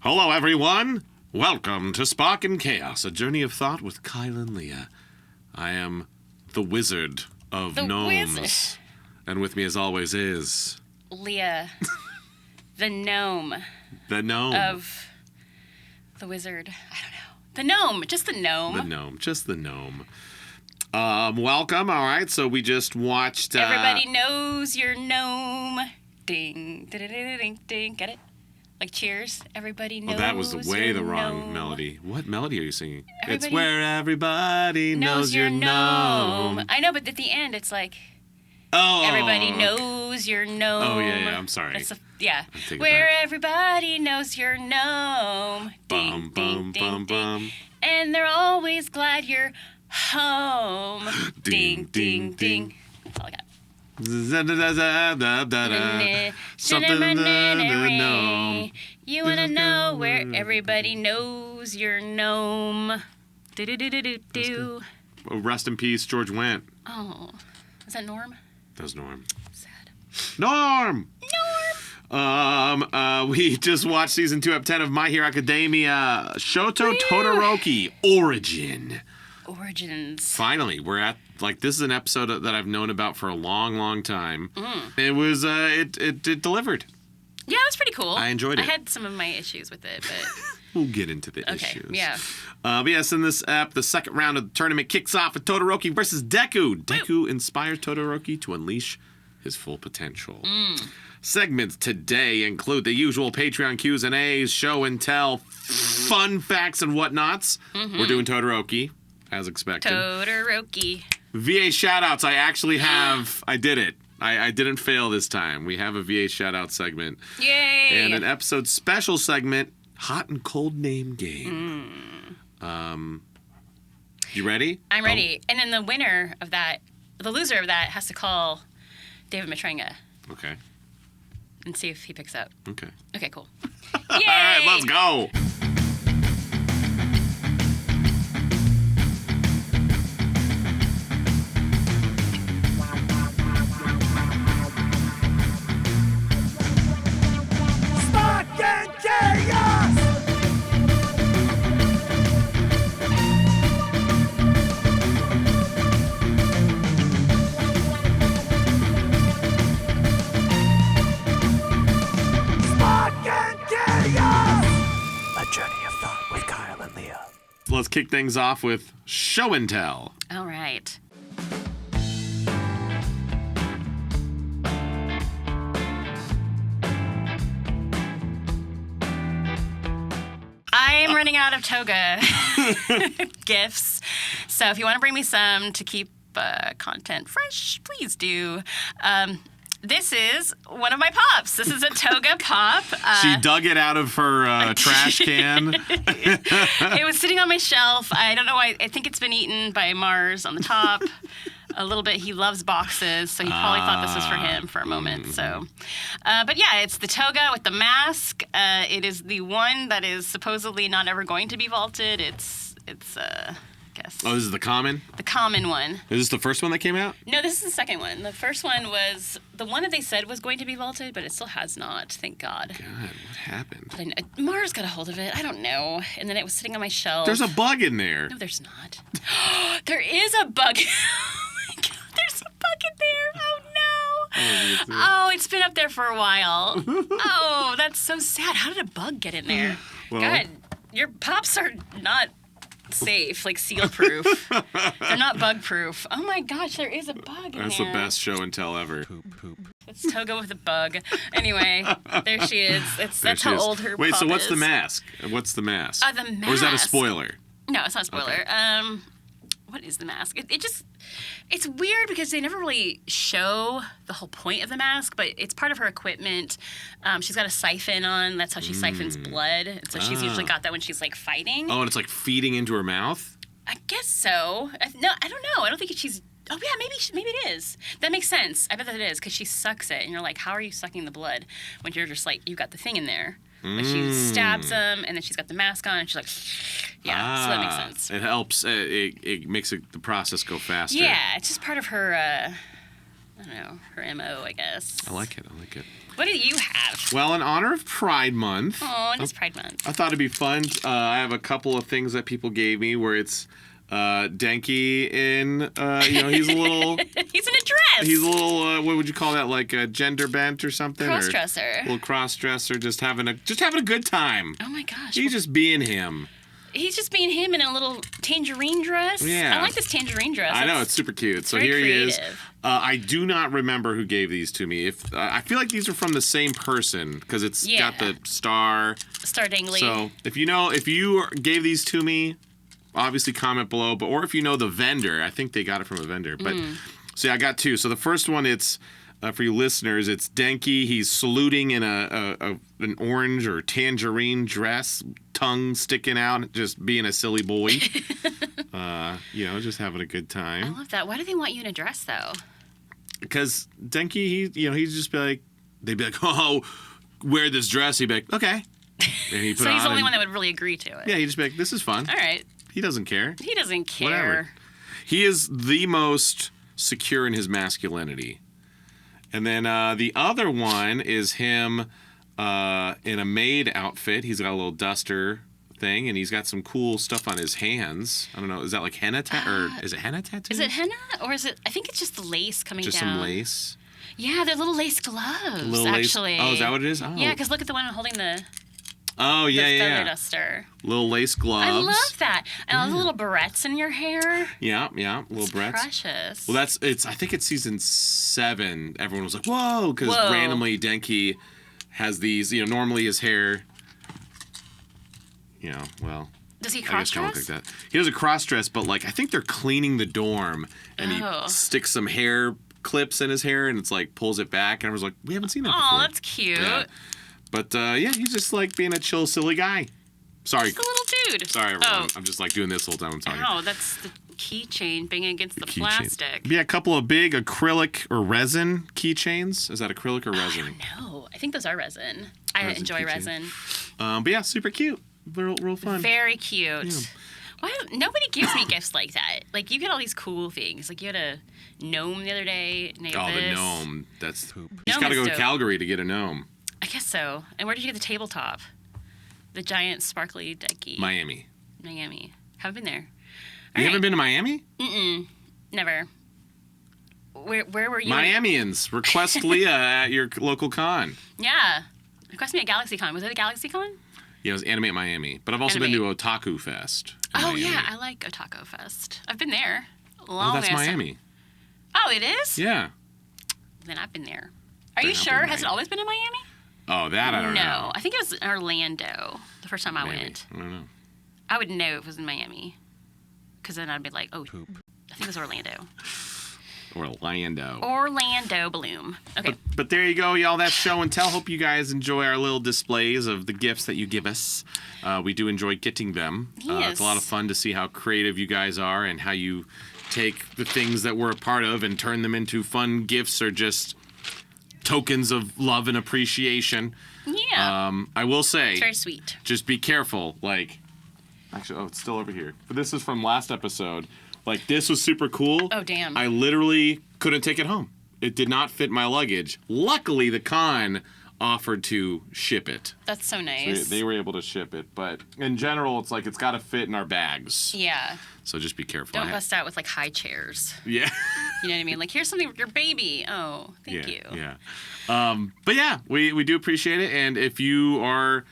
Hello, everyone. Welcome to Spark and Chaos, a journey of thought with Kyle and Leah. I am the wizard of gnomes. Wizard. And with me, as always, is... Leah, the gnome. The gnome. Of the wizard. I don't know. The gnome. Just the gnome. The gnome. Just the gnome. Welcome. All right. So we just watched... Everybody knows your gnome. Ding. Ding. Ding. Get it? Like Cheers. Everybody knows. Oh, that was way the wrong gnome. melody. What melody are you singing? Everybody It's where everybody knows your gnome. I know, but at the end, it's like... Oh. Everybody knows your gnome. Oh, yeah. I'm sorry. Yeah. take it Where back. everybody knows your gnome. Bum, bum, bum, bum. And they're always glad you're home. Ding, ding, ding. That's all I got. Something gnome. You wanna know where everybody knows your gnome. Do. Rest in peace, George Wendt. Oh, is that Norm? That was Norm. Sad. Norm! We just watched season 2, ep 10 of My Hero Academia, Shoto Todoroki Origin. Origins. Finally, we're at, this is an episode that I've known about for a long, long time. It was, it delivered. Yeah, it was pretty cool. I enjoyed it. I had some of my issues with it, but... We'll get into the issues. Yeah. But yes, in this ep, the second round of the tournament kicks off with Todoroki versus Deku. Deku inspires Todoroki to unleash his full potential. Segments today include the usual Patreon Q's and A's, show and tell, fun facts and whatnots. We're doing Todoroki, as expected. Todoroki. VA shoutouts. I actually have. I did it. I didn't fail this time. We have a VA shoutout segment. Yay! And an episode special segment, Hot and Cold Name Game. You ready? I'm ready. And then the loser of that has to call David Matrenga Okay. and see if he picks up. Okay. Okay, cool. All Yay! right, let's go. Let's kick things off with show and tell. All right. I am running out of toga gifts, so if you want to bring me some to keep content fresh, please do. This is one of my pops. This is a toga pop. She dug it out of her trash can. It was sitting on my shelf. I don't know why. I think it's been eaten by Mars on the top a little bit. He loves boxes, so he probably thought this was for him for a moment. So, but yeah, it's the toga with the mask. It is the one that is supposedly not ever going to be vaulted. It's guess. Oh, this is the common? The common one. Is this the first one that came out? No, this is the second one. The first one was the one that they said was going to be vaulted, but it still has not, thank God. God, what happened? But Mars got a hold of it. I don't know. And then it was sitting on my shelf. There's a bug in there. No, there's not. There is a bug. Oh, my God. There's a bug in there. Oh, no. Oh, it's been up there for a while. Oh, that's so sad. How did a bug get in there? Well, God, your pops are not safe, like seal-proof. They're not bug-proof. Oh my gosh, there is a bug in there. That's the best show and tell ever. It's Toga with a bug. Anyway, there she is. That's how old her Wait, pop so what's is. the mask? What's the mask? The mask. Or is that a spoiler? No, it's not a spoiler. Okay. What is the mask? It's weird because they never really show the whole point of the mask, but it's part of her equipment. She's got a siphon on. That's how she siphons blood. And so she's usually got that when she's, like, fighting. Oh, and it's, like, feeding into her mouth? I guess so. No, I don't know. I don't think she's... Oh, yeah, maybe it is. That makes sense. I bet that it is because she sucks it. And you're like, how are you sucking the blood when you're just like, you've got the thing in there? But she stabs him, and then she's got the mask on, and she's like, yeah, so that makes sense. It helps. It makes the process go faster. Yeah, it's just part of her, I don't know, her MO, I guess. I like it. What do you have? Well, in honor of Pride Month. Oh, it is Pride Month. I thought it'd be fun. I have a couple of things that people gave me where it's Denki in, he's a little... He's in a dress. He's a little, what would you call that, like a gender bent or something? Cross-dresser. A little cross-dresser, just having a good time. Oh my gosh. He's just being him. He's just being him in a little tangerine dress. Yeah. I like this tangerine dress. I know, it's super cute. So here he is. I do not remember who gave these to me. I feel like these are from the same person because it's got the star. Star dangly. So if you gave these to me, obviously comment below. But or if you know the vendor, I think they got it from a vendor. But so yeah, I got two. So the first one, it's for you listeners, it's Denki. He's saluting in an orange or tangerine dress, tongue sticking out, just being a silly boy. Just having a good time. I love that. Why do they want you in a dress though? Because Denki, he'd just be like, they'd be like, oh, wear this dress. He'd be like, okay. And he put So he's the only and, one that would really agree to it. Yeah, he'd just be like, this is fun. All right. He doesn't care. He doesn't care. Whatever. He is the most secure in his masculinity. And then the other one is him in a maid outfit. He's got a little duster thing, and he's got some cool stuff on his hands. I don't know. Is that like henna or is it henna tattoo? Is it henna or is it? I think it's just the lace coming just down. Some lace. Yeah, they're little lace gloves. Little actually. Lace. Oh, is that what it is? Oh. Yeah, because look at the one holding the. Oh yeah, feather duster. Little lace gloves. I love that. And all the little barrettes in your hair. Yeah, little barrettes. Precious. Well, I think it's season 7. Everyone was like, whoa, because randomly Denki has these. Normally his hair. Does he cross dress? Like that. He does a cross dress, but I think they're cleaning the dorm, and he sticks some hair clips in his hair, and it's pulls it back, and I was like, we haven't seen that before. Oh, that's cute. Yeah. But he's just being a chill, silly guy. Sorry. Just a little dude. Sorry, everyone. I'm just doing this the whole time I'm talking. Oh, that's the keychain banging against the plastic. Yeah, a couple of big acrylic or resin keychains. Is that acrylic or resin? I don't know. I think those are resin. I enjoy resin. But yeah, super cute. Real fun. Very cute. Yeah. Why nobody gives me gifts like that? You get all these cool things. You had a gnome the other day. The gnome. That's poop. You just Gnome gotta go is to dope. Calgary to get a gnome. I guess so. And where did you get the tabletop? The giant sparkly Denki. Miami. Haven't been there. You haven't been to Miami? Never. Where were you? Miamians, request Leah at your local con. Yeah. Request me at GalaxyCon. Was it a GalaxyCon? Yeah, it was Animate Miami. But I've also been to Otaku Fest. Oh, Miami. yeah. I like Otaku Fest. I've been there. That's Miami. Oh, it is? Yeah. Then I've been there. Are you sure? Has it always been in Miami? Oh, that I don't know. No. I think it was in Orlando the first time I went. I don't know. I would know if it was in Miami. Because then I'd be like, oh, poop. I think it was Orlando. Orlando Bloom. Okay. But there you go, y'all. That's show and tell. Hope you guys enjoy our little displays of the gifts that you give us. We do enjoy getting them. Yes. It's a lot of fun to see how creative you guys are and how you take the things that we're a part of and turn them into fun gifts or just tokens of love and appreciation. Yeah. I will say, it's very sweet. Just be careful. Actually, it's still over here. But this is from last episode. This was super cool. Oh, damn. I literally couldn't take it home. It did not fit my luggage. Luckily, the con offered to ship it. That's so nice. So they were able to ship it. But in general, it's it's got to fit in our bags. Yeah. So just be careful. Don't bust out with high chairs. Yeah. You know what I mean? Here's something for your baby. Oh, thank you. Yeah. But yeah, we do appreciate it. And if you are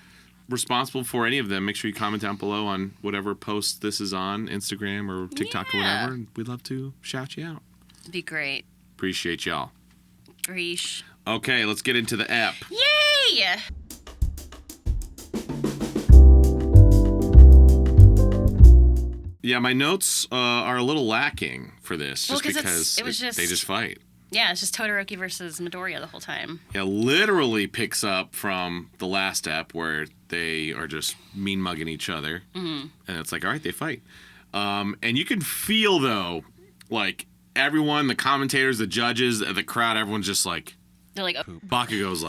responsible for any of them, make sure you comment down below on whatever post this is on Instagram or TikTok or whatever. And we'd love to shout you out. It'd be great. Appreciate y'all. Reesh. Okay, let's get into the app. Yay! Yeah, my notes are a little lacking for this, Well, just because they just fight. Yeah, it's just Todoroki versus Midoriya the whole time. Yeah, literally picks up from the last ep where they are just mean mugging each other, and it's all right, they fight. And you can feel though, everyone, the commentators, the judges, the crowd, everyone's just they're like, oh. Bakugo's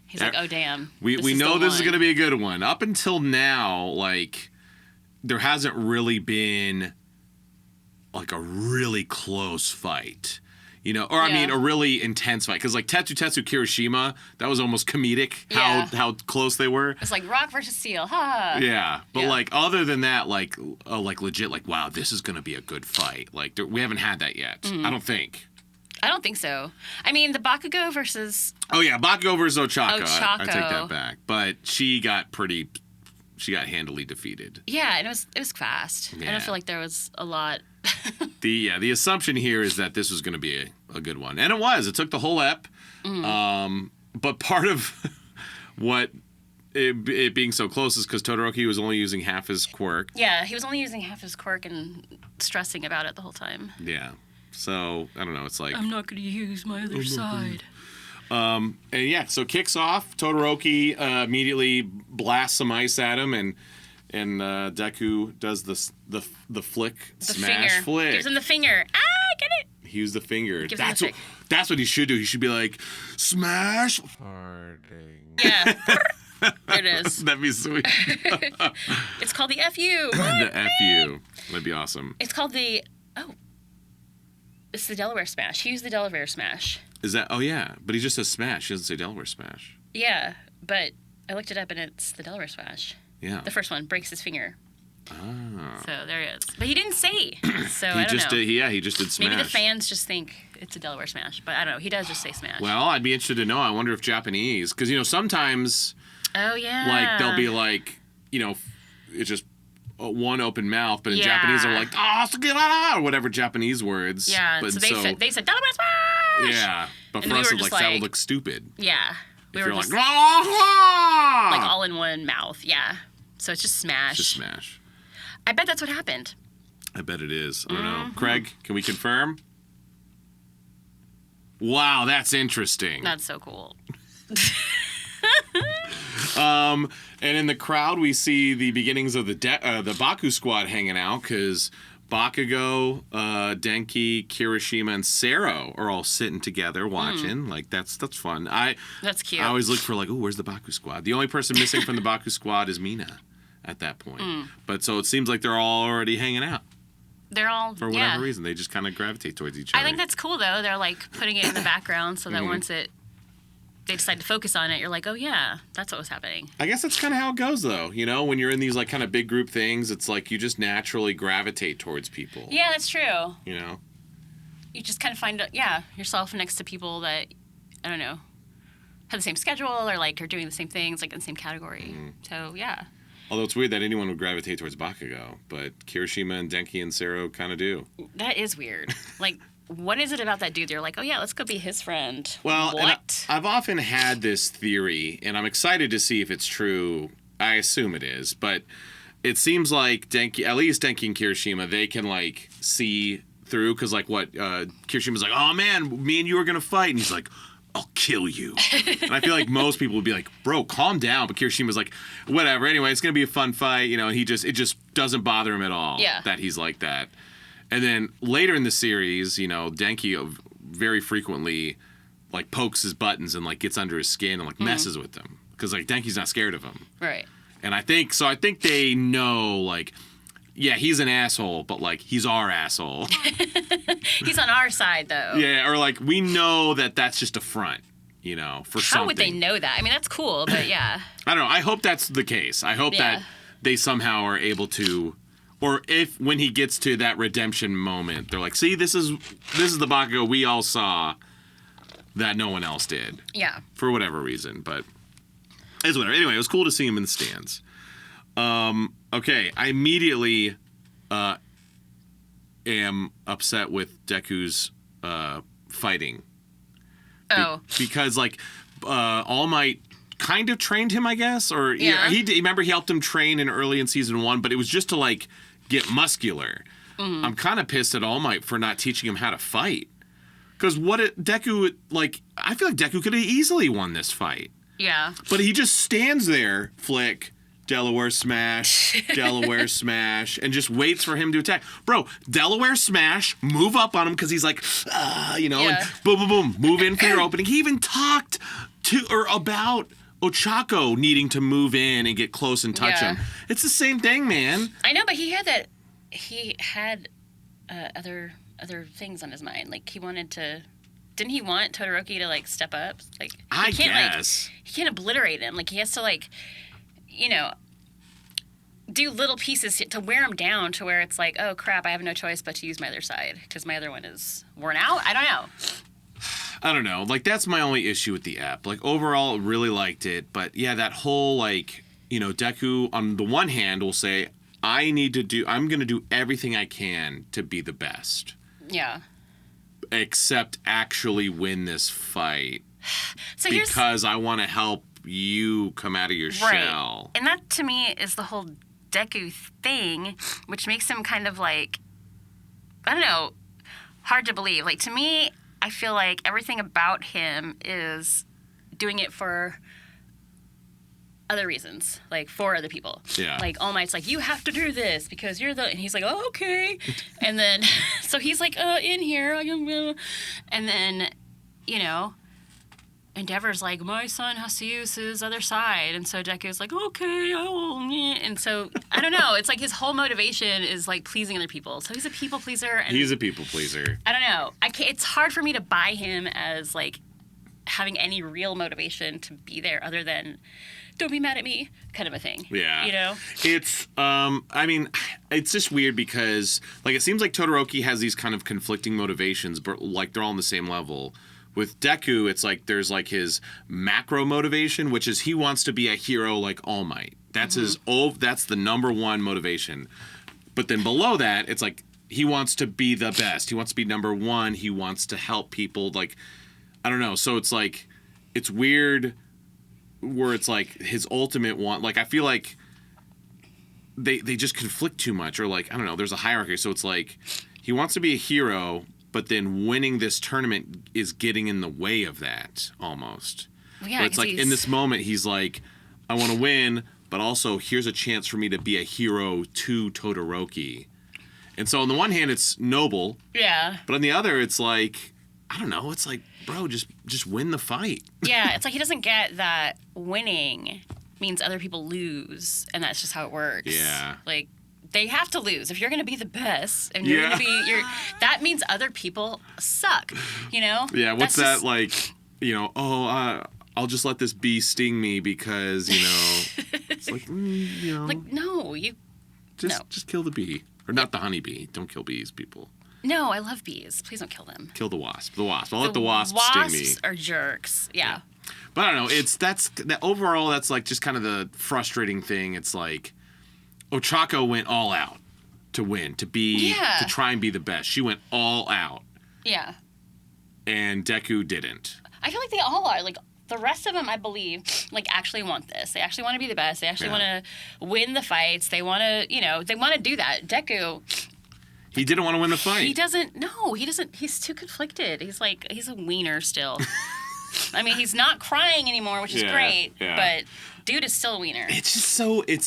He's like, oh damn. We know this is gonna be a good one. Up until now, there hasn't really been a really close fight. You know, or I Yeah. mean, a really intense fight. Because like Tetsu Kirishima, that was almost comedic Yeah. how close they were. It's like rock versus steel. Ha. Yeah, but Yeah. like other than that, like legit, like wow, this is gonna be a good fight. Like we haven't had that yet. Mm-hmm. I don't think. I don't think so. I mean, the Bakugo versus Oh yeah, Bakugo versus Ochako. I take Ochako. that back. But she got handily defeated. yeah, and it was fast. I Yeah. don't feel like there was a lot. The assumption here is that this was going to be a good one, and it was. It took the whole ep, but part of what it being so close is because Todoroki was only using half his quirk. Yeah, he was only using half his quirk and stressing about it the whole time. Yeah, so I don't know. It's like I'm not going to use my other side. and yeah, so kicks off. Todoroki immediately blasts some ice at him, and Deku does the flick, The smash finger. flick. Gives him the finger. Ah, get it. He used the finger. Gives him the That's what he should do. He should be like, smash. Yeah. There it is. That'd be sweet. It's called the FU. The FU. That'd be awesome. It's called the it's the Delaware Smash. He used the Delaware Smash. Is that? Oh yeah, but he just says smash. He doesn't say Delaware Smash. Yeah, but I looked it up and it's the Delaware Smash. Yeah. The first one breaks his finger. Ah. So there it is. But he didn't say. So He I don't just know. did. Yeah, he just did smash. Maybe the fans just think it's a Delaware Smash, but I don't know. He does just say Smash. Well, I'd be interested to know. I wonder if Japanese, because sometimes oh yeah. like they'll be like, it's just one open mouth, but in Yeah. Japanese they're like or whatever Japanese words. Yeah. But So they said Delaware Smash. yeah, but And for we us were it's just like that would like- look stupid. Yeah. We If were you're just like like all in one mouth. Yeah. So it's just Smash. just smash. I bet that's what happened. I bet it is. I don't know. Mm-hmm. Craig, can we confirm? Wow, that's interesting. That's so cool. And in the crowd, we see the beginnings of the Bakusquad hanging out because Bakugo, Denki, Kirishima, and Sero are all sitting together watching. Like that's fun. That's cute. I always look for like, oh, where's the Bakusquad? The only person missing from the Bakusquad is Mina at that point. But so it seems like they're all already hanging out They're all for whatever reason. They just kind of gravitate towards each other. I think that's cool though. They're like putting it in the background so that once they decide to focus on it, you're like, oh yeah, that's what was happening. I guess that's kind of how it goes, though. When you're in these like kind of big group things, it's like you just naturally gravitate towards people. Yeah, that's true. You just kind of find yourself next to people that I don't know have the same schedule or like are doing the same things, like in the same category. So yeah. Although it's weird that anyone would gravitate towards Bakugo, but Kirishima and Denki and Sero kind of do. That is weird. Like, what is it about that dude? They're like, oh yeah, let's go be his friend. Well, and what? I've often had this theory, and I'm excited to see if it's true. I assume it is, but it seems like at least Denki and Kirishima, they can like see through because like what Kirishima's like, oh man, me and you are gonna fight, and he's like, I'll kill you. And I feel like most people would be like, bro, calm down. But Kirishima's like, whatever. Anyway, it's gonna be a fun fight. It just doesn't bother him at all that he's like that. And then later in the series, Denki very frequently like pokes his buttons and like gets under his skin and like messes with them because like Denki's not scared of him. Right. And I think they know like, yeah, he's an asshole, but like he's our asshole. He's on our side though. Yeah, or like we know that that's just a front, for something. How would they know that? I mean, that's cool, but yeah. I don't know. I hope that's the case. I hope that they somehow are able to, or if when he gets to that redemption moment, they're like, see, this is the Bakugo we all saw that no one else did. Yeah. For whatever reason, but it's whatever. Anyway, it was cool to see him in the stands. Okay, I immediately am upset with Deku's fighting. Because like All Might kind of trained him, I guess, or he remember he helped him train early in season 1, but it was just to like get muscular. I'm kind of pissed at All Might for not teaching him how to fight. Because Deku, like, I feel like Deku could have easily won this fight. Yeah. But he just stands there, flick, Delaware smash, Delaware smash, and just waits for him to attack. Bro, Delaware smash, move up on him because he's like, and boom, boom, boom, move in for your opening. He even talked about Ochako needing to move in and get close and touch him. It's the same thing, man. I know, but he had other things on his mind. Like he wanted to didn't he want Todoroki to like step up? Like I he can't, guess. Like, he can't obliterate him. Like he has to like, you know, do little pieces to wear him down to where it's like, oh crap, I have no choice but to use my other side because my other one is worn out. I don't know. Like, that's my only issue with the app. Like, overall, really liked it. But, yeah, that whole, like, you know, Deku, on the one hand, will say, I'm going to do everything I can to be the best. Yeah. Except actually win this fight. So because I want to help you come out of your shell. And that, to me, is the whole Deku thing, which makes him kind of like, I don't know, hard to believe. Like, to me, I feel like everything about him is doing it for other reasons, like for other people. Yeah. Like All Might's like, you have to do this because you're the, and he's like, oh, okay. And then, so he's like, in here, and then, you know, Endeavor's like, my son has to use his other side. And so Deku's like, okay, I will. And so, I don't know. It's like his whole motivation is like pleasing other people. So he's a people pleaser. And he's a people pleaser. I don't know. It's hard for me to buy him as like having any real motivation to be there other than don't be mad at me kind of a thing. Yeah. You know? It's, I mean, it's just weird because, like, it seems like Todoroki has these kind of conflicting motivations, but, like, they're all on the same level. With Deku, it's like there's, like, his macro motivation, which is he wants to be a hero like All Might. That's that's the number one motivation. But then below that, it's like he wants to be the best. He wants to be number one. He wants to help people. Like, I don't know. So it's like, it's weird where it's like his ultimate want, like I feel like they just conflict too much, or like I don't know, there's a hierarchy. So it's like he wants to be a hero, but then winning this tournament is getting in the way of that almost. Well, yeah, but it's like in this moment he's like, I want to win, but also here's a chance for me to be a hero to Todoroki. And so on the one hand it's noble, yeah, but on the other it's like, I don't know, it's like, bro, just win the fight. Yeah, it's like he doesn't get that winning means other people lose, and that's just how it works. Yeah. Like, they have to lose. If you're going to be the best, and you're going to be, that means other people suck, you know? Yeah, what's that, like, you know, I'll just let this bee sting me because, you know, it's like, you know. Like, no, Just kill the bee. Or not the honeybee. Don't kill bees, people. No, I love bees. Please don't kill them. Kill the wasp. The wasp. I'll let the wasp sting me. Wasps are jerks. Yeah. But I don't know. Overall, that's like just kind of the frustrating thing. It's like Ochako went all out to win, to try and be the best. She went all out. Yeah. And Deku didn't. I feel like they all are. Like, the rest of them, I believe, like, actually want this. They actually want to be the best. They actually want to win the fights. They want to, you know, they want to do that. Deku... He didn't want to win the fight. He doesn't. No, he doesn't. He's too conflicted. He's a wiener still. I mean, he's not crying anymore, which is great. Yeah. But dude is still a wiener. It's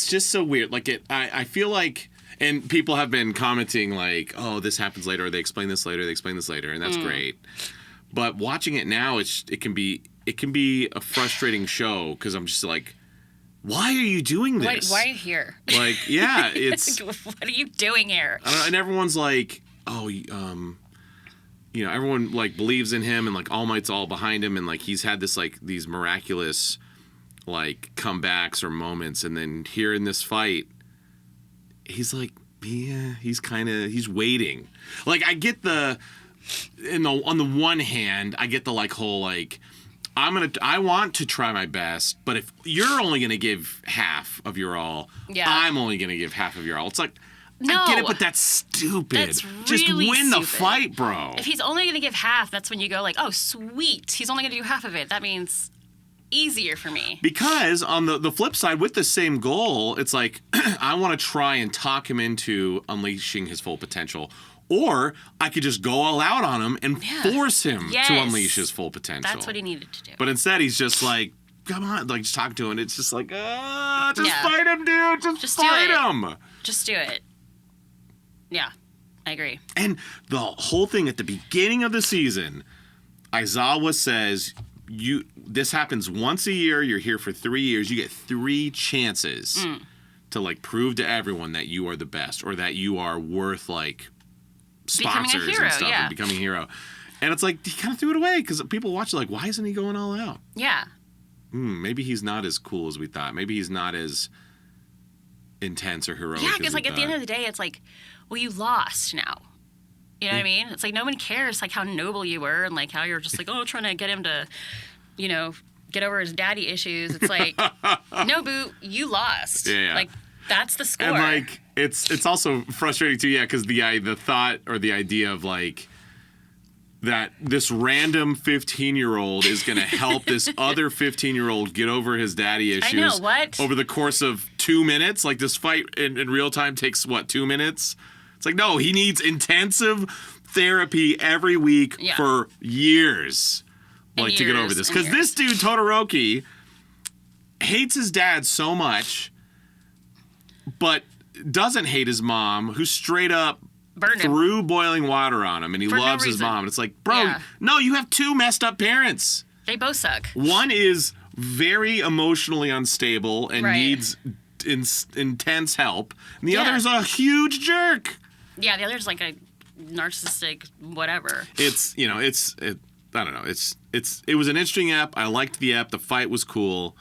just so weird. Like I feel like, and people have been commenting like, oh, this happens later, or they explain this later, and that's great. But watching it now, it can be a frustrating show because I'm just like, why are you doing this? Why are you here? Like, yeah, it's... What are you doing here? And everyone's like, oh, you know, everyone, like, believes in him, and, like, All Might's all behind him, and, like, he's had this, like, these miraculous, like, comebacks or moments, and then here in this fight, he's like, yeah, he's waiting. Like, I get on the one hand, I get the, like, whole, like... I want to try my best, but if you're only going to give half of your all, I'm only going to give half of your all. It's like, no, I get it, but that's stupid. That's really just win stupid. the fight, bro. If he's only going to give half, that's when you go like, oh, sweet. He's only going to do half of it. That means easier for me. Because on the flip side, with the same goal, it's like, I want to try and talk him into unleashing his full potential. Or I could just go all out on him and force him to unleash his full potential. That's what he needed to do. But instead, he's just like, come on, like, just talk to him. And it's just like, just fight him, dude. Just fight him. Just do it. Yeah, I agree. And the whole thing at the beginning of the season, Aizawa says, this happens once a year. You're here for 3 years. You get 3 chances to, like, prove to everyone that you are the best or that you are worth, like... sponsors and stuff and becoming a hero. And it's like, he kind of threw it away because people watch it like, why isn't he going all out? Yeah. Maybe he's not as cool as we thought. Maybe he's not as intense or heroic. Yeah, because like at the end of the day, it's like, well, you lost now. You know what I mean? It's like no one cares like how noble you were and like how you're just like, oh, trying to get him to, you know, get over his daddy issues. It's like, no, boo, you lost. Yeah. Like that's the score. And like it's also frustrating too, yeah, because the thought or the idea of like that this random 15-year-old is going to help this other 15-year-old get over his daddy issues. I know, what? Over the course of 2 minutes. Like this fight in real time takes what, 2 minutes? It's like, no, he needs intensive therapy every week for years, like to get over this. Because this dude Todoroki hates his dad so much, but doesn't hate his mom, who straight up threw boiling water on him, and he loves his mom. And it's like, bro, no, you have two messed up parents. They both suck. One is very emotionally unstable and needs intense help, and the other is a huge jerk. Yeah, the other's like a narcissistic whatever. It's, you know, I don't know. It was an interesting ep. I liked the ep. The fight was cool.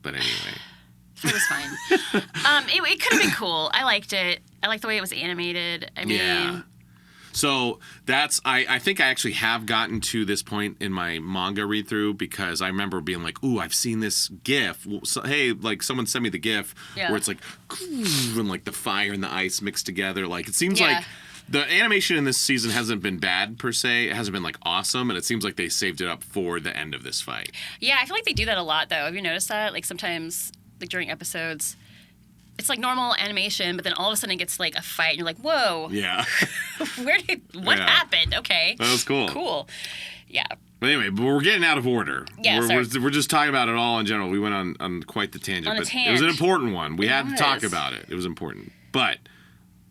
But anyway. It was fine. It could have been cool. I liked it. I liked the way it was animated. I mean... Yeah. So that's, I think I actually have gotten to this point in my manga read through because I remember being like, ooh, I've seen this GIF. So, hey, like someone sent me the GIF where it's like, and like the fire and the ice mixed together. Like it seems like the animation in this season hasn't been bad per se. It hasn't been like awesome. And it seems like they saved it up for the end of this fight. Yeah, I feel like they do that a lot though. Have you noticed that? Like sometimes like during episodes, it's like normal animation, but then all of a sudden it gets like a fight, and you're like, "Whoa, yeah, what happened?" Okay, that was cool. Cool, yeah. But anyway, we're getting out of order. Yeah, we're just talking about it all in general. We went on quite the tangent, but it was an important one. We had to talk about it. It was important. But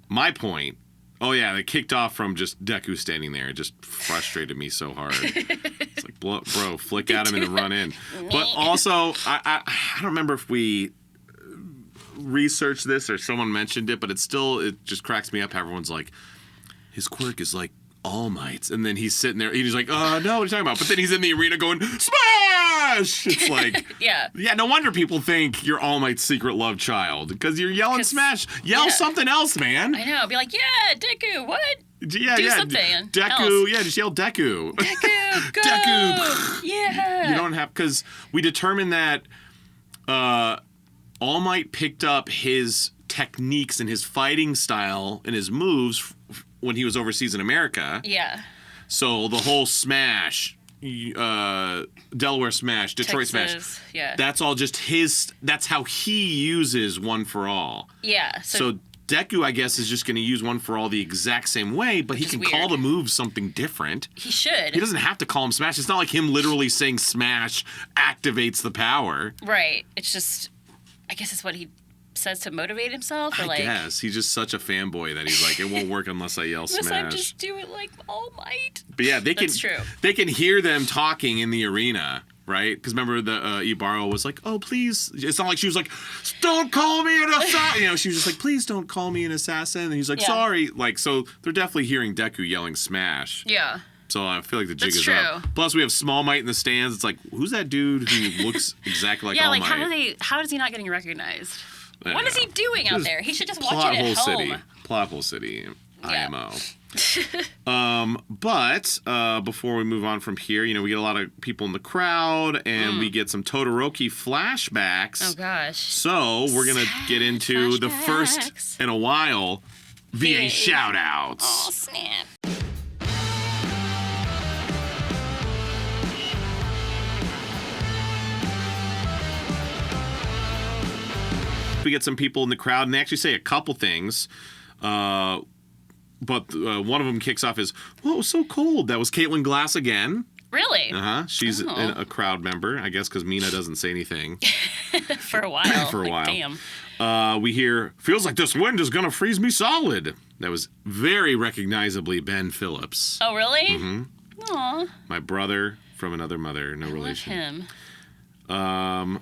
my point, they kicked off from just Deku standing there. It just frustrated me so hard. It's like, bro, flick at him and run in. But also, I don't remember if we researched this or someone mentioned it, but it just cracks me up how everyone's like, his quirk is like All Might's, and then he's sitting there, he's like, no, what are you talking about? But then he's in the arena going, smash! It's like, yeah, no wonder people think you're All Might's secret love child, because you're yelling smash. Yell something else, man. I know, be like, yeah, Deku, what? Yeah, Do something Deku, else. just yell Deku. Deku, go! Deku! Yeah! You don't have, because we determined that, All Might picked up his techniques and his fighting style and his moves when he was overseas in America. Yeah. So the whole Smash, Delaware Smash, Detroit Texas, Smash, yeah. that's all just that's how he uses One for All. Yeah. So Deku, I guess, is just going to use One for All the exact same way, but he can call the moves something different. He should. He doesn't have to call him Smash. It's not like him literally saying Smash activates the power. Right. It's just... I guess it's what he says to motivate himself, or I guess he's just such a fanboy that he's like, it won't work unless I yell Smash. Unless I just do it like All Might. But yeah, That's true. They can hear them talking in the arena, right? Because remember the Ibaro was like, oh please. It's not like she was like, don't call me an assassin. You know, she was just like, please don't call me an assassin. And he's like, sorry. Like, so they're definitely hearing Deku yelling Smash. Yeah. So I feel like the jig is up. Plus, we have Small Might in the stands. It's like, who's that dude who looks exactly like All Might? Yeah, like how is he not getting recognized? What is he doing out there? He should just watch it at home. Plothole City, IMO. But before we move on from here, we get a lot of people in the crowd, and we get some Todoroki flashbacks. Oh gosh! So we're gonna get into the first in a while via shoutouts. Oh snap! We get some people in the crowd, and they actually say a couple things. But one of them kicks off as, "Well, it was so cold." That was Caitlin Glass again. Really? She's a crowd member, I guess, because Mina doesn't say anything for a while. For a while. Damn. We hear, "Feels like this wind is gonna freeze me solid." That was very recognizably Ben Phillips. Oh, really? Mm-hmm. Aw. My brother from another mother, no relation. Love him.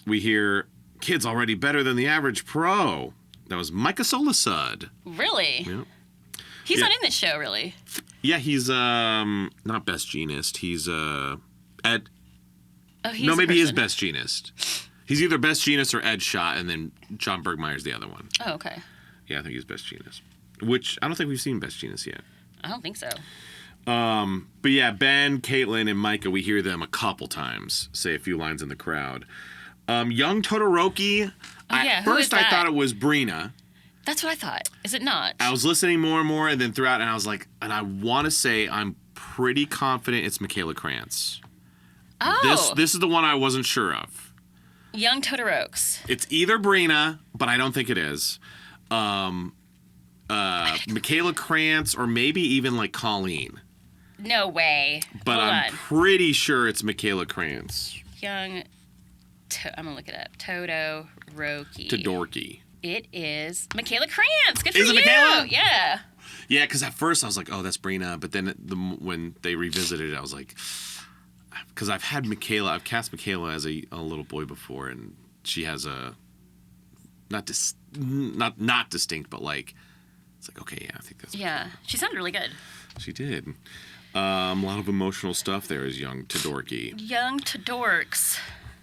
We hear, "Kid's already better than the average pro." That was Micah Solasud. Really? Yeah. He's not in this show, really. Yeah, he's not best genist. He's Ed. Oh, he's No, maybe he is person. best genist. He's either best genist or Ed Shot, and then John Bergmeyer's the other one. Oh, okay. Yeah, I think he's best genist. Which I don't think we've seen best genist yet. I don't think so. But yeah, Ben, Caitlin, and Micah, we hear them a couple times say a few lines in the crowd. Young Todoroki. At who is first, I that? thought it was Brina. That's what I thought. Is it not? I was listening more and more, and then throughout, and I was like, and I want to say I'm pretty confident it's Michaela Krantz. Oh. This is the one I wasn't sure of. Young Todoroks. It's either Brina, but I don't think it is. Michaela Krantz, or maybe even like Colleen. No way. But Hold I'm on. pretty sure it's Michaela Krantz. Young. I'm gonna look it up. Todoroki. Todoroki. It is Michaela Krantz. Good for Is it you. Michaela? Yeah. Yeah, because at first I was like, oh, that's Brina. But then when they revisited it, I was like, because I've cast Michaela as a little boy before, and she has a not distinct, but like it's like, okay, yeah, I think that's Yeah. She sounded really good. she did. A lot of emotional stuff there is young Todoroki. Young Todorks.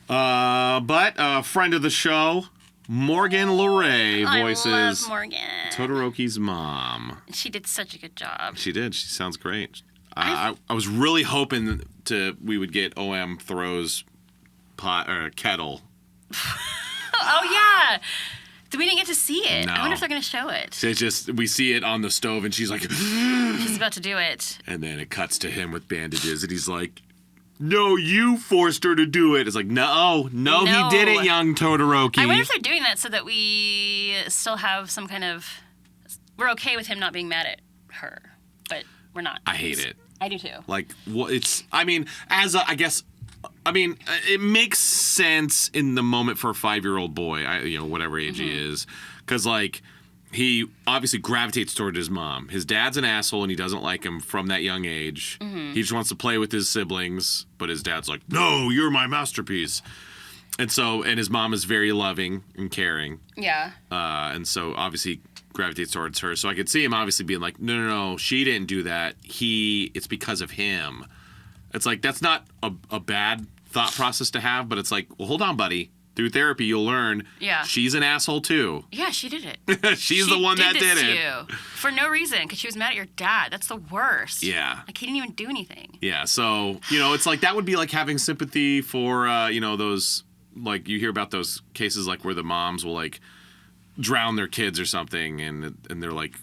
But a friend of the show, Morgan LeRae voices I love Morgan. Todoroki's mom. She did such a good job. She did. She sounds great. I was really hoping we would get OM throws pot or kettle. Oh yeah. We didn't get to see it. No. I wonder if they're gonna show it. It's just we see it on the stove and she's like, She's about to do it. and then it cuts to him with bandages and he's like, "No, you forced her to do it." It's like, no, No. he did it, young Todoroki. I wonder if they're doing that so that we still have some kind of. We're okay with him not being mad at her, but we're not. I hate it. I do too. Like, what it's, I mean, it makes sense in the moment for a 5-year-old boy, whatever age he is, because, like, he obviously gravitates toward his mom. His dad's an asshole and he doesn't like him from that young age. He just wants to play with his siblings, but his dad's like, "No, you're my masterpiece." And his mom is very loving and caring. Yeah. And so obviously gravitates towards her. So I could see him obviously being like, no, she didn't do that. It's because of him. It's like, that's not a bad thought process to have, but it's like, well, hold on, buddy. Through therapy, you'll learn she's an asshole too. Yeah, she did it. She's the one that did this it. to you for no reason because she was mad at your dad. That's the worst. Yeah. Like he didn't even do anything. Yeah, so, it's like that would be like having sympathy for, those, like you hear about those cases like where the moms will like drown their kids or something and they're like,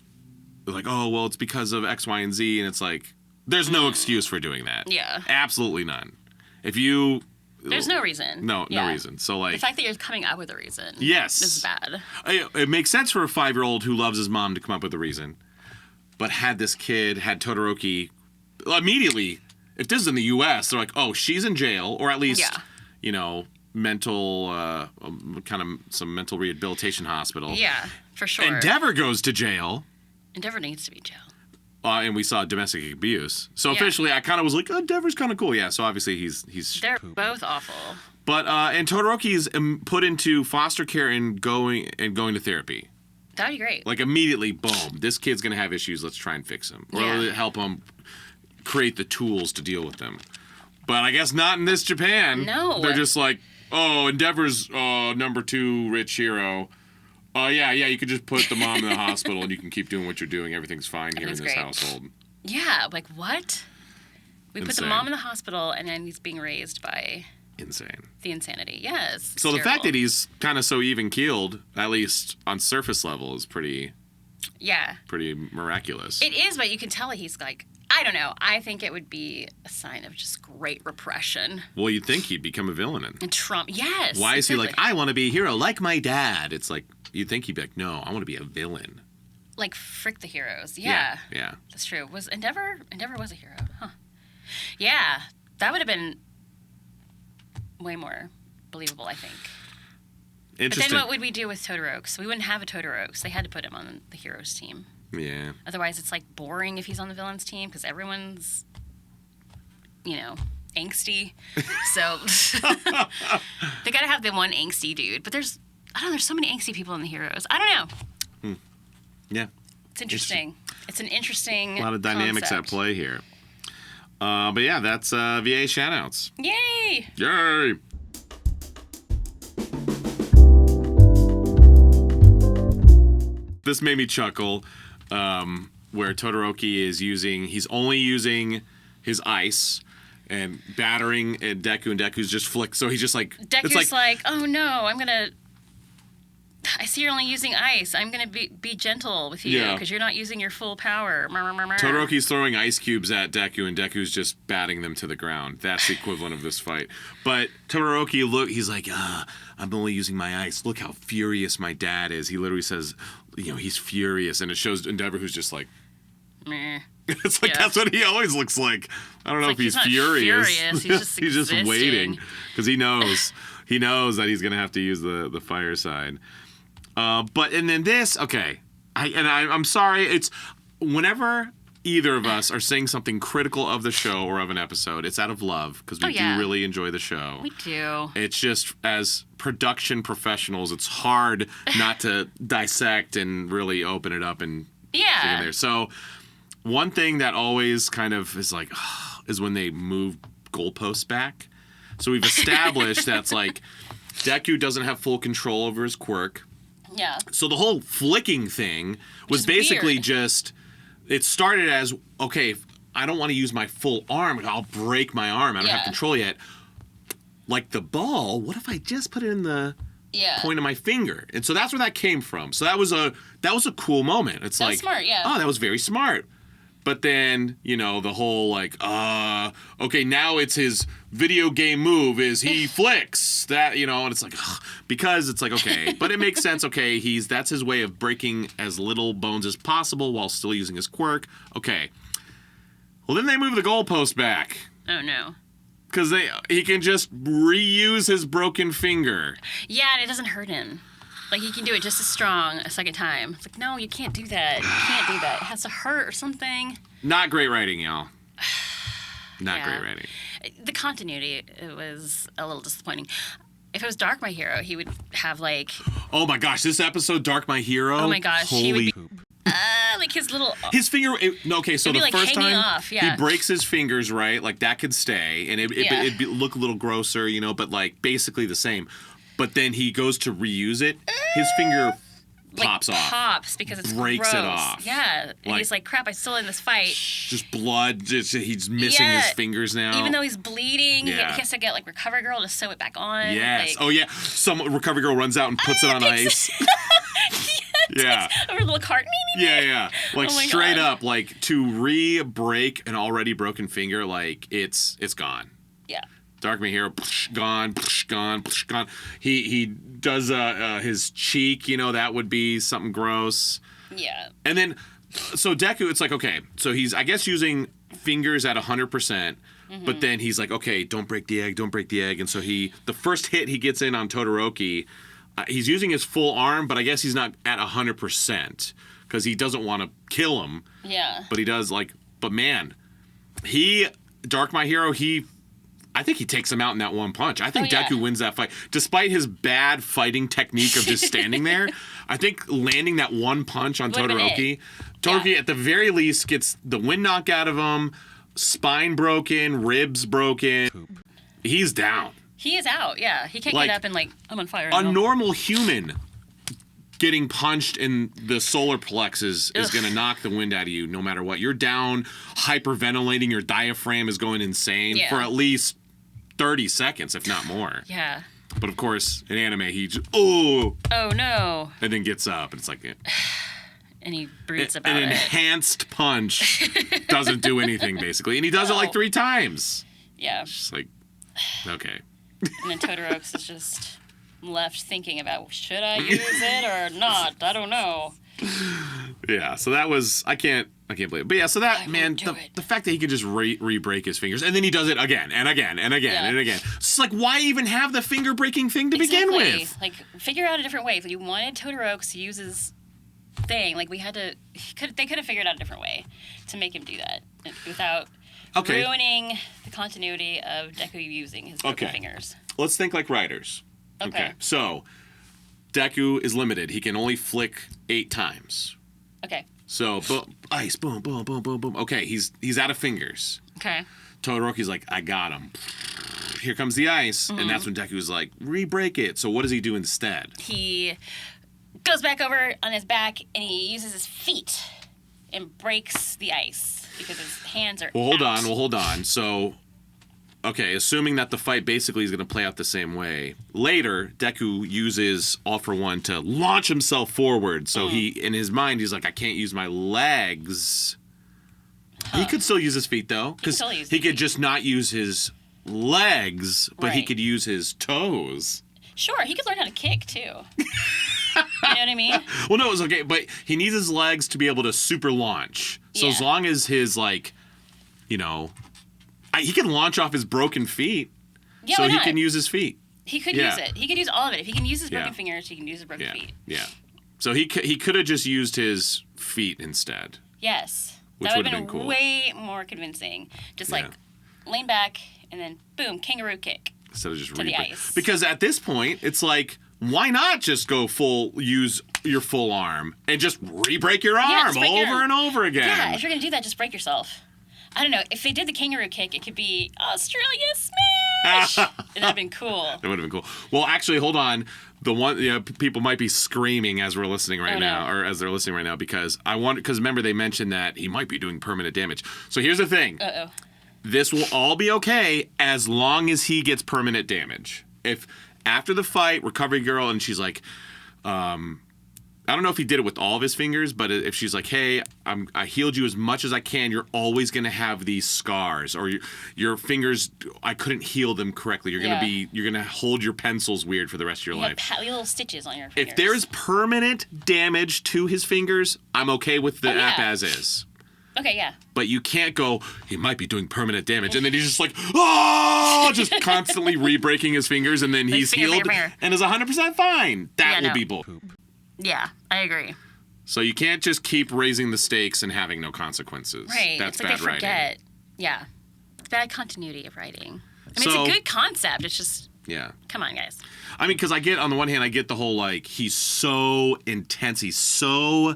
oh, well, it's because of X, Y, and Z. And it's like, there's no excuse for doing that. Yeah. Absolutely none. There's no reason. No reason. So like. The fact that you're coming up with a reason. Yes. Is bad. It makes sense for a 5-year-old who loves his mom to come up with a reason. But had Todoroki immediately, if this is in the U.S., they're like, oh, she's in jail, or at least, mental, kind of some mental rehabilitation hospital. Yeah, for sure. Endeavor goes to jail. Endeavor needs to be in jail. And we saw domestic abuse. So officially, I kind of was like, oh, Endeavor's kind of cool. Yeah, so obviously he's They're both awful. But and Todoroki's put into foster care and going to therapy. That'd be great. Like immediately, boom, this kid's gonna have issues. Let's try and fix him, or help him create the tools to deal with them. But I guess not in this Japan. No, they're just like, oh, Endeavor's number 2 rich hero. Yeah, you could just put the mom in the hospital and you can keep doing what you're doing. Everything's fine here in this household. Yeah, like what? We put the Insane. mom in the hospital and then he's being raised by Insane. the insanity. Yes. So the fact that he's kind of so even keeled, at least on surface level, is pretty miraculous. It is, but you can tell he's like, I don't know. I think it would be a sign of just great repression. Well, you'd think he'd become a villain. And Trump, yes. Why is he like, I want to be a hero like my dad? It's like, you'd think he'd be like, no, I want to be a villain. Like, frick the heroes. Yeah. Yeah. That's true. Was Endeavor was a hero. Huh. Yeah. That would have been way more believable, I think. Interesting. But then what would we do with Todoroki? We wouldn't have a Todoroki. They had to put him on the heroes team. Yeah. Otherwise, it's like boring if he's on the villains team because everyone's, angsty. So they got to have the one angsty dude. But there's so many angsty people in the heroes. I don't know. Yeah. It's interesting. It's an interesting A lot of dynamics concept. at play here. But yeah, that's VA shoutouts. Yay! Yay! This made me chuckle, where Todoroki is he's only using his ice and battering and Deku's just flick. So he's just like, Deku's like, oh no, I see you're only using ice. I'm gonna be gentle with you Yeah. because you're not using your full power. Todoroki's throwing ice cubes at Deku, and Deku's just batting them to the ground. That's the equivalent of this fight. But Todoroki, he's like, I'm only using my ice. Look how furious my dad is. He literally says, he's furious. And it shows Endeavor, who's just like, Meh. it's like, Yeah. that's what he always looks like. I don't know if He's he's not furious. furious. He's just waiting because he knows that he's going to have to use the fire side. And then this, okay. I'm sorry. It's whenever either of us are saying something critical of the show or of an episode, it's out of love because we do really enjoy the show. We do. It's just as production professionals, it's hard not to dissect and really open it up and dig in there. So one thing that always kind of is like, is when they move goalposts back. So we've established that's like Deku doesn't have full control over his quirk. Yeah. So the whole flicking thing was is basically weird. just, it started as, okay, I don't want to use my full arm. I'll break my arm. I don't have control yet. Like the ball, what if I just put it in the point of my finger? And so that's where that came from. So that was a cool moment. It's like, smart, yeah. Oh, that was very smart. But then, the whole like, okay, now it's his video game move is he flicks that, and it's like, because it's like, okay, but it makes sense. Okay, that's his way of breaking as little bones as possible while still using his quirk. Okay. Well, then they move the goalpost back. Oh no. Because he can just reuse his broken finger. Yeah, and it doesn't hurt him. Like, he can do it just as strong a second time. It's like, no, you can't do that. You can't do that. It has to hurt or something. Not great writing, y'all. Not great writing. The continuity, it was a little disappointing. If it was Dark My Hero, he would have, like... Oh, my gosh. This episode, Dark My Hero. Oh, my gosh. Holy he would be... like, his little... His finger... Okay, so the like first hanging time off, yeah. he breaks his fingers, right? Like, that could stay. And it'd look a little grosser, but, like, basically the same. But then he goes to reuse it. His finger pops off. Pops because it's breaks gross. it off. Yeah. And he's like, crap, I'm still in this fight. Just blood. He's missing his fingers now. Even though he's bleeding, he has to get, like, Recovery Girl to sew it back on. Yes. Like, Oh, yeah. Some Recovery Girl runs out and puts it on ice. Yeah. Or a little cart. Yeah. Like, Oh my straight God. up, like, to re-break an already broken finger, like, it's gone. Yeah. Dark My Hero, gone. He does his cheek, that would be something gross. Yeah. And then, so Deku, it's like, okay, so he's, I guess, using fingers at 100%, but then he's like, okay, don't break the egg. And so the first hit he gets in on Todoroki, he's using his full arm, but I guess he's not at 100% because he doesn't want to kill him. Yeah. But he does, like, but man, Dark My Hero, I think he takes him out in that one punch. I think Deku wins that fight. Despite his bad fighting technique of just standing there, I think landing that one punch on Todoroki, at the very least gets the wind knocked out of him, spine broken, ribs broken. He's down. He is out, yeah. He can't Like, get up and, like, I'm on fire A now. normal human getting punched in the solar plexus is going to knock the wind out of you no matter what. You're down, hyperventilating, your diaphragm is going insane for at least 30 seconds, if not more. Yeah. But of course, in anime, he just, oh no. and then gets up. And it's like And he breathes about an it. enhanced punch doesn't do anything, basically. And he does it like 3 times. Yeah. It's just like, okay. And then Todoroki is just left thinking about, should I use it or not? I don't know. Yeah, so that was, I can't believe it. But yeah, so that, man, the fact that he could just re-break his fingers, and then he does it again and again and again and again. It's like, why even have the finger-breaking thing to begin with? Like, figure out a different way. If you wanted Todoroki to use his thing, like, they could have figured out a different way to make him do that without ruining the continuity of Deku using his broken fingers. Let's think like writers. Okay. So, Deku is limited. He can only flick 8 times. Okay. So, boom, ice, boom, boom, boom, boom, boom. Okay, he's out of fingers. Okay. Todoroki's like, I got him. Here comes the ice. And that's when Deku's like, re-break it. So what does he do instead? He goes back over on his back, and he uses his feet and breaks the ice because his hands are out. Hold on. So, okay, assuming that the fight basically is going to play out the same way. Later, Deku uses All for One to launch himself forward. So he, in his mind, he's like, I can't use my legs. He could still use his feet, though. Because he could just not use his legs, but he could use his toes. Sure, he could learn how to kick, too. You know what I mean? Well, no, it was okay, but he needs his legs to be able to super launch. So as long as his, like, you know, he can launch off his broken feet. Yeah, so he can use his feet. He could use it. He could use all of it. If he can use his broken fingers, he can use his broken feet. Yeah. So he could have just used his feet instead. Yes. Which that would have been been cool. Way more convincing. Just like lean back and then boom, kangaroo kick. Instead of just to the ice. Because at this point, it's like, why not just go use your full arm and just re-break your arm over and over again? Yeah, if you're going to do that, just break yourself. I don't know. If they did the kangaroo kick, it could be Australia smash! And that would have been cool. That would have been cool. Well, actually, hold on. The one, people might be screaming as we're listening right now, or as they're listening right now, because remember they mentioned that he might be doing permanent damage. So here's the thing. Uh-oh. This will all be okay as long as he gets permanent damage. If after the fight, Recovery Girl, and she's like, I don't know if he did it with all of his fingers, but if she's like, hey, I healed you as much as I can, you're always going to have these scars, or your fingers, I couldn't heal them correctly. You're going to hold your pencils weird for the rest of your life. Little stitches on your fingers. If there's permanent damage to his fingers, I'm okay with the app as is. Okay, yeah. But you can't go, he might be doing permanent damage, and then he's just like, just constantly re-breaking his fingers, and then he's healed and is 100% fine. That will be bull poop. Yeah, I agree. So you can't just keep raising the stakes and having no consequences. Right. That's it's like bad they forget. writing. Yeah. It's bad continuity of writing. I mean, it's a good concept. It's just, come on, guys. I mean, because on the one hand, I get the whole, like, he's so intense. He's so,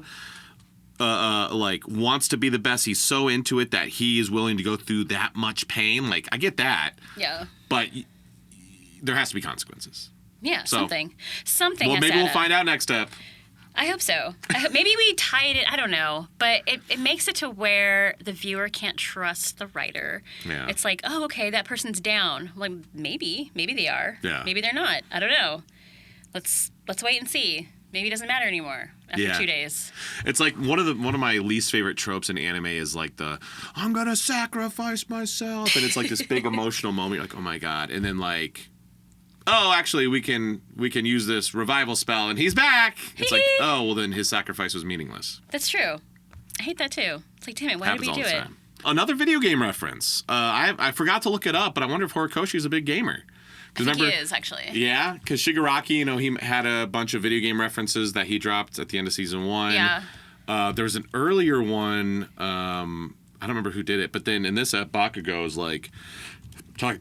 wants to be the best. He's so into it that he is willing to go through that much pain. Like, I get that. Yeah. But there has to be consequences. Yeah, something. Something Well, maybe we'll find out next step. I hope so. Maybe we tied it. I don't know. But it makes it to where the viewer can't trust the writer. Yeah. It's like, oh, okay, that person's down. Like, maybe they are. Yeah. Maybe they're not. I don't know. Let's wait and see. Maybe it doesn't matter anymore after 2 days. It's like one of my least favorite tropes in anime is like I'm gonna sacrifice myself, and it's like this big emotional moment. You're like, oh my god, and then like, oh, actually, we can use this revival spell, and he's back. It's like, oh, well, then his sacrifice was meaningless. That's true. I hate that, too. It's like, damn it, why did we do it? Another video game reference. I forgot to look it up, but I wonder if Horikoshi's a big gamer. I think he is, actually. Yeah, because Shigaraki, he had a bunch of video game references that he dropped at the end of Season 1. Yeah. There was an earlier one, I don't remember who did it, but then in this Bakugo is like,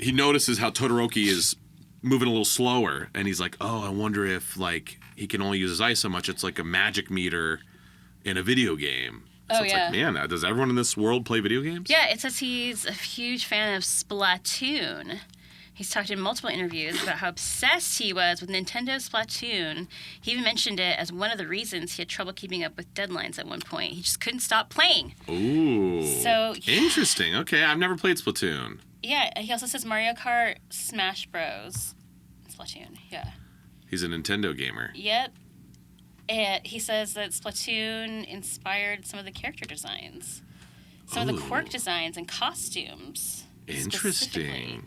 he notices how Todoroki is moving a little slower, and he's like, oh, I wonder if like he can only use his eyes so much. It's like a magic meter in a video game. So it's like, man, does everyone in this world play video games? Yeah, it says he's a huge fan of Splatoon. He's talked in multiple interviews about how obsessed he was with Nintendo Splatoon. He even mentioned it as one of the reasons he had trouble keeping up with deadlines at one point. He just couldn't stop playing. Ooh. So interesting. Okay, I've never played Splatoon. Yeah, he also says Mario Kart, Smash Bros, Splatoon. Yeah. He's a Nintendo gamer. Yep. And he says that Splatoon inspired some of the character designs, some of the quirk designs and costumes. Interesting.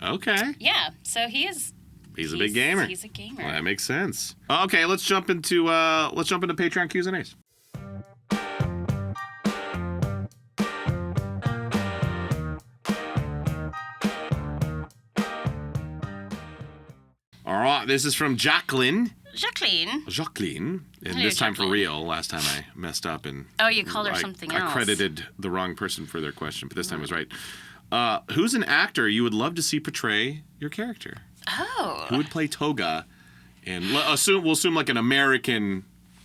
Okay. Yeah. So he's a big gamer. He's a gamer. Well, that makes sense. Okay, let's jump into Patreon Q's and A's. All right, this is from Jacqueline. And this time for real. Last time I messed up and you called her something else. I credited the wrong person for their question, but this time I was right. Who's an actor you would love to see portray your character? Oh. Who would play Toga? And we'll assume like an American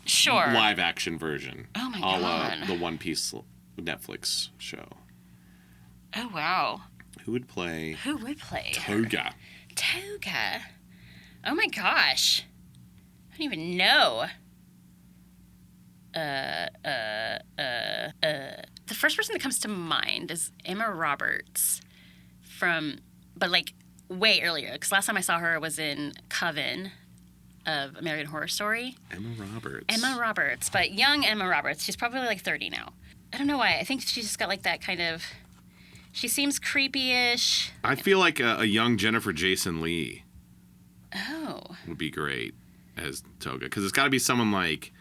Sure. live action version. Oh, my A la God. the One Piece Netflix show. Oh, wow. Who would play Who would play her? Toga? Toga. Oh, my gosh. I don't even know. The first person that comes to mind is Emma Roberts but like way earlier, because last time I saw her was in Coven of American Horror Story. Emma Roberts. But young Emma Roberts. She's probably like 30 now. I don't know why. I think she's just got like that kind of, she seems creepy-ish. I feel like a young Jennifer Jason Leigh Oh. would be great as Toga, because it's got to be someone like,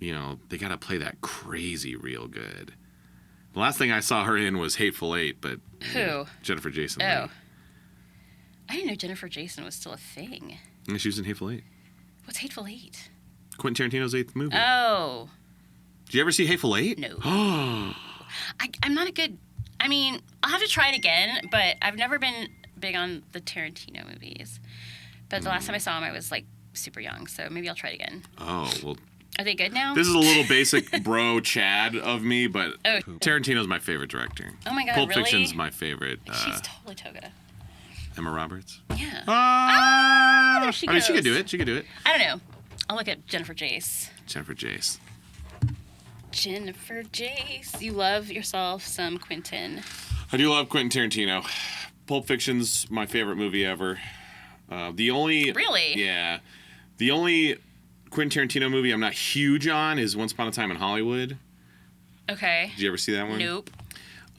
they got to play that crazy real good. The last thing I saw her in was Hateful Eight, but Who? Jennifer Jason Oh. Leigh. I didn't know Jennifer Jason was still a thing. And she was in Hateful Eight. What's Hateful Eight? Quentin Tarantino's 8th movie. Oh. Did you ever see Hateful Eight? No. Oh. I'm not a good, I'll have to try it again, but I've never been big on the Tarantino movies. But the last time I saw him, I was like super young, so maybe I'll try it again. Oh, well, Are they good now? this is a little basic bro Chad of me, but Oh. Tarantino's my favorite director. Oh my God, Pulp really? Fiction's my favorite. She's totally Toga. Emma Roberts. Yeah. There she I mean, she could goes. do it. She could do it. I don't know. I'll look at Jennifer Jace. Jennifer Jace. Jennifer Jace. You love yourself some Quentin. I do love Quentin Tarantino. Pulp Fiction's my favorite movie ever. The only... Really? Yeah. The only Quentin Tarantino movie I'm not huge on is Once Upon a Time in Hollywood. Okay. Did you ever see that one? Nope.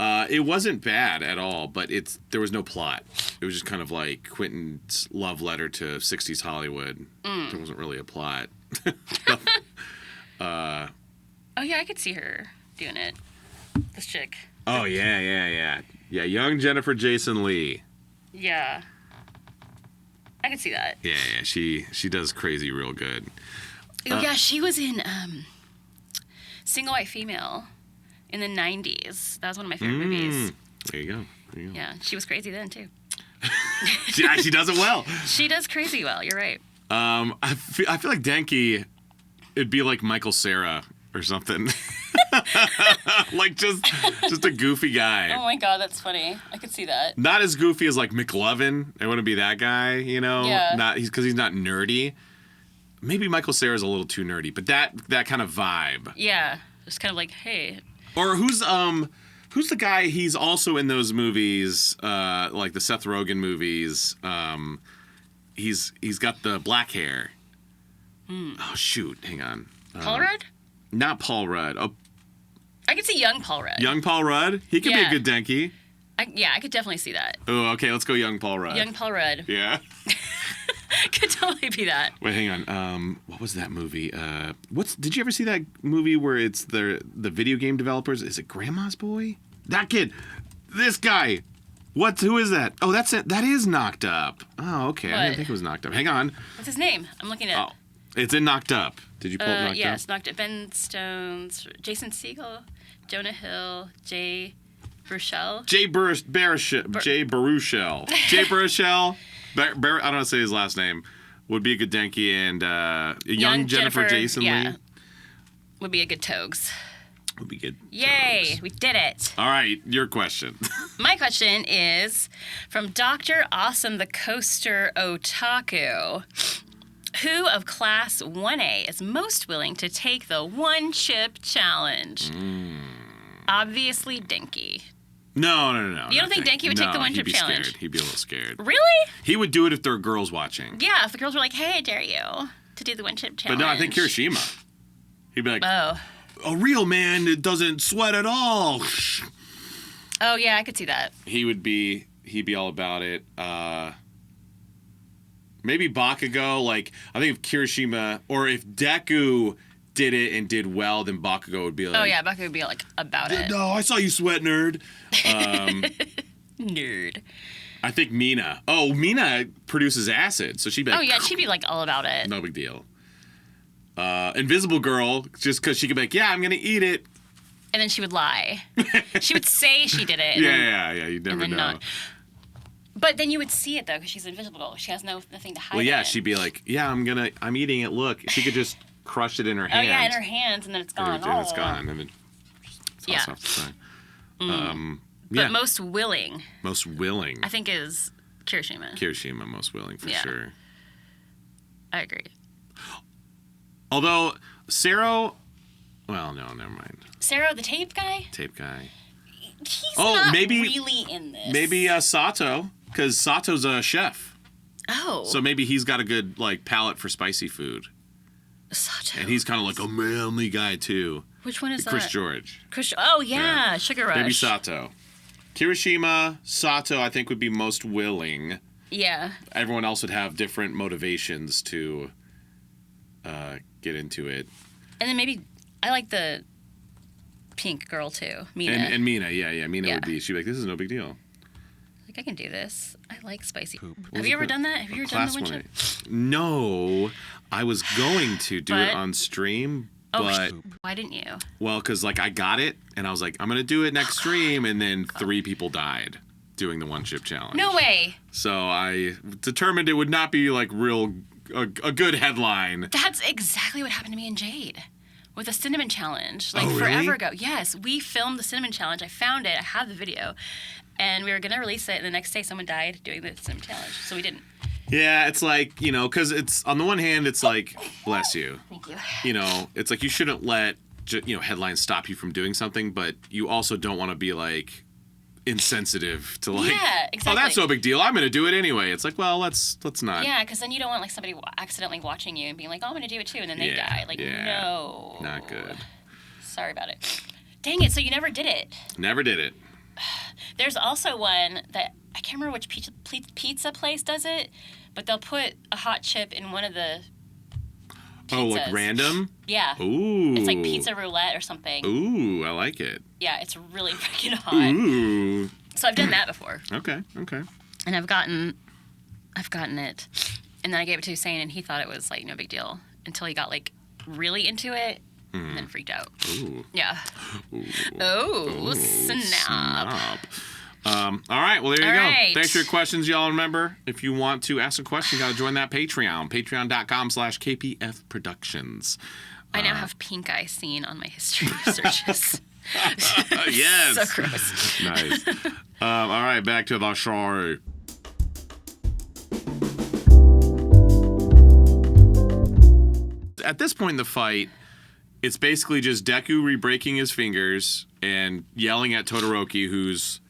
It wasn't bad at all, but there was no plot. It was just kind of like Quentin's love letter to 60s Hollywood. There wasn't really a plot. Oh, yeah, I could see her doing it. This chick. Oh, yeah. Yeah, young Jennifer Jason Leigh. Yeah. I could see that. Yeah, she does crazy real good. Oh, yeah, she was in Single White Female in the 90s. That was one of my favorite movies. There you go. Yeah, she was crazy then, too. She does it well. She does crazy well, you're right. I feel like Denki, it'd be like Michael Cera or something. Like just a goofy guy. Oh my God, that's funny. I could see that. Not as goofy as like McLovin. I wouldn't be that guy, Yeah. Not because he's not nerdy. Maybe Michael Cera's a little too nerdy, but that kind of vibe. Yeah, just kind of like, hey. Or who's the guy? He's also in those movies, like the Seth Rogen movies. He's got the black hair. Oh shoot, hang on. Paul Rudd? Not Paul Rudd. Oh, I could see young Paul Rudd. young Paul Rudd. He could be Yeah. a good Denki. I could definitely see that. Oh, okay. Let's go, young Paul Rudd. Young Paul Rudd. Yeah. Could totally be that. Wait, hang on. What was that movie? Did you ever see that movie where it's the video game developers? Is it Grandma's Boy? That kid. This guy. Who is that? Oh, that's it. That is Knocked Up. Oh, okay. I didn't What? think it was Knocked Up. Hang on. What's his name? I'm looking at. Oh, it's in Knocked Up. Did you pull up Knocked yes, Up? Knocked Up. Ben Stones, Jason Segel, Jonah Hill, Jay Baruchel. Jay Baruchel. Jay Baruchel. I don't know how to say his last name. Would be a good Denki, and young Jennifer Jason yeah, Leigh would be a good Togs. would be good. Yay, Togs. we did it. All right, your question. My question is from Dr. Awesome the Coaster Otaku. Who of Class 1A is most willing to take the one chip challenge? Obviously, Denki. No. You don't think Denki would take the one chip challenge? Scared. He'd be a little scared. Really? He would do it if there were girls watching. Yeah, if the girls were like, hey, I dare you to do the one chip challenge. But no, I think Hiroshima. He'd be like, Oh. a real man that doesn't sweat at all. Oh, yeah, I could see that. He'd be all about it. Maybe Bakugo, like, I think if Kirishima, or if Deku did it and did well, then Bakugo would be like, Oh, yeah, Baku would be like, about it. no, I saw you sweat, nerd. Nerd. I think Mina. Oh, Mina produces acid, so she'd be like, Oh, yeah, she'd be like all about it. no big deal. Invisible Girl, just because she could be like, yeah, I'm going to eat it. And then she would lie. She would say she did it. And then, Yeah, you never then know. not. But then you would see it, though, because she's invisible. She has nothing to hide. Well, yeah, in. she'd be like, yeah, I'm eating it, look. She could just crush it in her Oh hand. yeah, in her hands, and then it's gone. And it's gone, and then Yeah. off the side. But most willing, Most willing. I think, is Kirishima. Kirishima, most willing for sure. I agree. Although Sero, well, no, never mind. Sero, the tape guy. Tape guy. He's not maybe really in this. Maybe Sato, because Sato's a chef. Oh. So maybe he's got a good like palate for spicy food. Sato. And he's kind of like a manly guy too. Which one is Chris that? George. Oh yeah, Sugar Rush. Maybe Sato. Kirishima, Sato, I think would be most willing. Yeah. Everyone else would have different motivations to get into it. And then maybe I like the pink girl too, Mina. And Mina, yeah. Mina would be. She'd be like, this is no big deal. Like, I can do this. I like spicy poop. What Have was you it ever called? done that? Have you ever done the wind chip? No. I was going to do it on stream, but... Why didn't you? Well, because, like, I got it, and I was like, I'm going to do it next stream, and then 3 people died doing the one chip challenge. No way. So I determined it would not be, like, a good headline. That's exactly what happened to me and Jade with the cinnamon challenge. Like, Oh, really? forever ago. Yes, we filmed the cinnamon challenge. I found it. I have the video. And we were going to release it, and the next day someone died doing the cinnamon challenge. So we didn't. Yeah, it's like, you know, because it's, on the one hand, it's like, bless you. Thank you. You know, it's like you shouldn't let, headlines stop you from doing something, but you also don't want to be, like, insensitive to, like, Yeah, exactly. oh, that's no big deal. I'm going to do it anyway. It's like, well, let's not. Yeah, because then you don't want, like, somebody accidentally watching you and being like, oh, I'm going to do it too, and then they die. Like, no. Not good. Sorry about it. Dang it, so you never did it. Never did it. There's also one that, I can't remember which pizza place does it, but they'll put a hot chip in one of the pizzas. Oh, like random? Yeah. Ooh. It's like pizza roulette or something. Ooh, I like it. Yeah, it's really freaking hot. Ooh. So I've done that before. Okay. And I've gotten it. And then I gave it to Hussein, and he thought it was, like, no big deal until he got, like, really into it and then freaked out. Ooh. Yeah. Ooh. Oh, snap. All right, well, there you go. right. Thanks for your questions, y'all. Remember, if you want to ask a question, you got to join that Patreon. Patreon.com/KPF Productions. I now have pink eye seen on my history searches. Yes. So gross. Nice. All right, back to the show. At this point in the fight, it's basically just Deku re-breaking his fingers and yelling at Todoroki, who's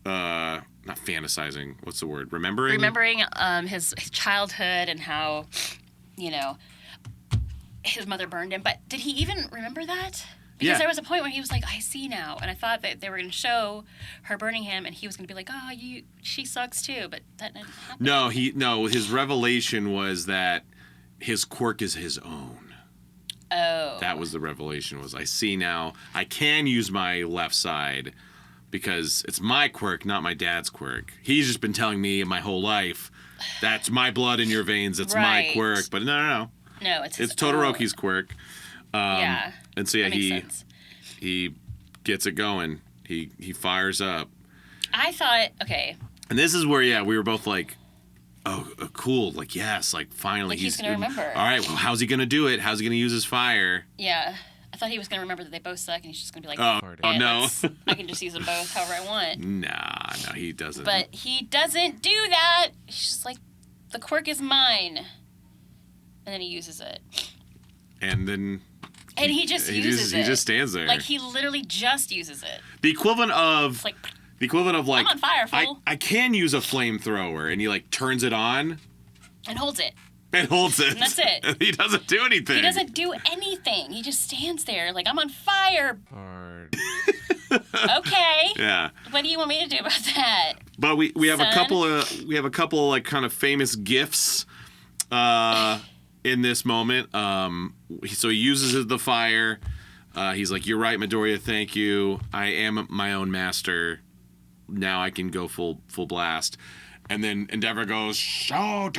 not fantasizing. What's the word? Remembering his childhood and how, his mother burned him. But did he even remember that? Because there was a point where he was like, I see now. And I thought that they were going to show her burning him, and he was going to be like, oh, she sucks too. But that didn't happen. No, his revelation was that his quirk is his own. Oh. That was the revelation, was I see now I can use my left side because it's my quirk, not my dad's quirk. He's just been telling me my whole life, that's my blood in your veins, it's my quirk. But no. No, it's Todoroki's quirk. Yeah. And so, yeah, that makes sense. he gets it going. He fires up. I thought, okay. And this is where, we were both like, oh, cool. Like, yes, like, finally. Like he's going to remember. All right, well, how's he going to do it? How's he going to use his fire? Yeah. I thought he was going to remember that they both suck, and he's just going to be like, oh no. I can just use them both however I want. Nah, he doesn't. But he doesn't do that. He's just like, the quirk is mine. And then he uses it. And then... And he just uses it. He just stands there. Like, he literally just uses it. The equivalent of... I'm on fire, fool. I can use a flamethrower, and he, like, turns it on. And holds it. And holds it. And that's it. He doesn't do anything. He doesn't do anything. He just stands there like, I'm on fire. Hard. Okay. Yeah. What do you want me to do about that? But we have Son? a couple like kind of famous gifs in this moment. So he uses the fire. He's like, "You're right, Midoriya. Thank you. I am my own master. Now I can go full blast." And then Endeavor goes, Shoto!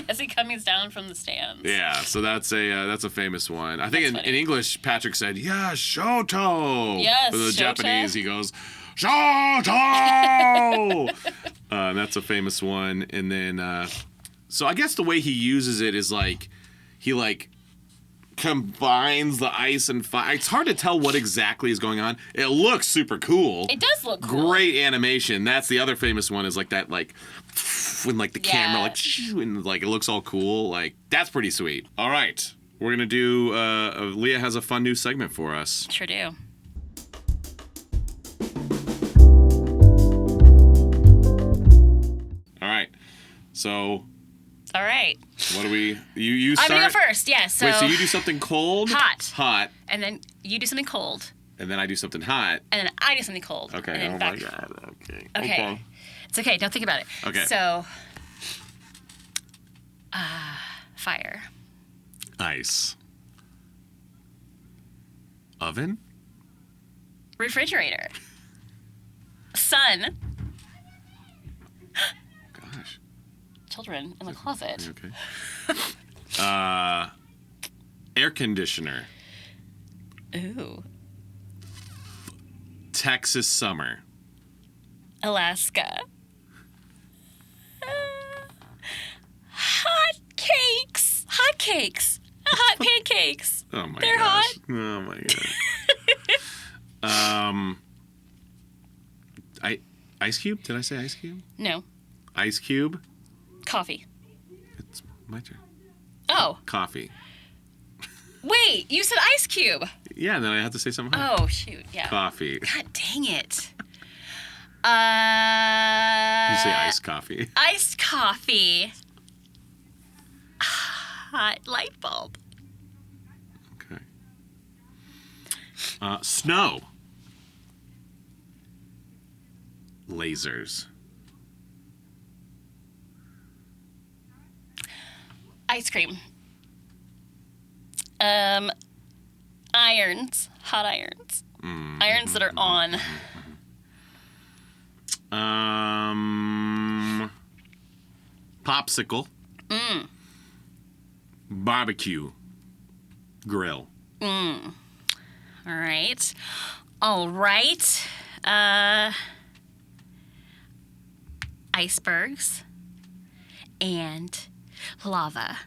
As he comes down from the stands. Yeah, so that's a famous one. I think in English, Patrick said, yeah, Shoto! Yes, For the Shota. Japanese, he goes, Shoto! And that's a famous one. And then, so I guess the way he uses it is like, he like combines the ice and fire. It's hard to tell what exactly is going on. It looks super cool. It does look cool. Great animation. That's the other famous one is like that like when like the camera like and like it looks all cool. Like that's pretty sweet. All right. We're going to do Leah has a fun new segment for us. Sure do. All right. So all right. what do we you start? I'm going to go first. Yeah, so wait, so you do something cold? Hot. And then you do something cold. And then I do something hot. And then I do something cold. Okay. And then oh back. my god. Okay. Okay. It's okay. Don't think about it. Okay. So fire. Ice. Oven? Refrigerator. Sun. Gosh. Children in the closet. Okay. Air conditioner. Ooh. Texas summer. Alaska. Hot cakes. Hot cakes. Hot pancakes. Oh my They're gosh. hot. Oh my god. Ice cube? Did I say ice cube? No. Ice cube? Coffee. It's my turn. Oh. Coffee. Wait, you said ice cube. Yeah, and then I have to say something hot. Oh, shoot. Yeah. Coffee. God dang it. You say iced coffee. Iced coffee. Hot light bulb. Okay. Snow. Lasers. Ice cream. Irons. Hot irons. Irons that are on. Popsicle. Barbecue. Grill. All right. All right. Icebergs. And lava.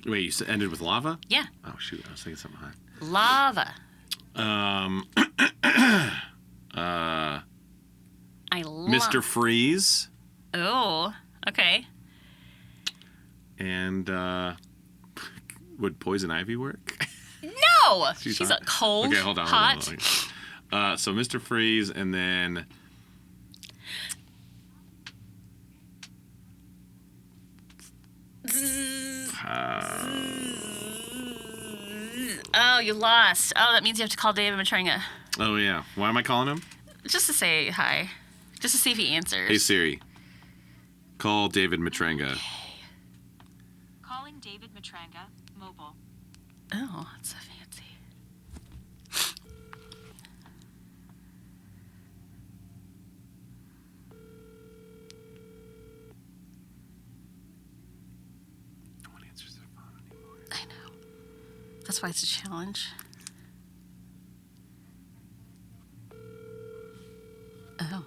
Wait, you ended with lava? Yeah. Oh, shoot. I was thinking something hot. Lava. I love Mr. Freeze. Oh, okay. And would poison ivy work? No! She's She's hot. a cold, Okay, hold on. hot. Hold on. So Mr. Freeze and then... Oh, you lost. Oh, that means you have to call David Matrenga. Oh, yeah. Why am I calling him? Just to say hi. Just to see if he answers. Hey, Siri. Call David Matrenga. Calling David Matrenga, mobile. Oh, that's so fancy. No one answers their phone anymore. I know. That's why it's a challenge. Oh.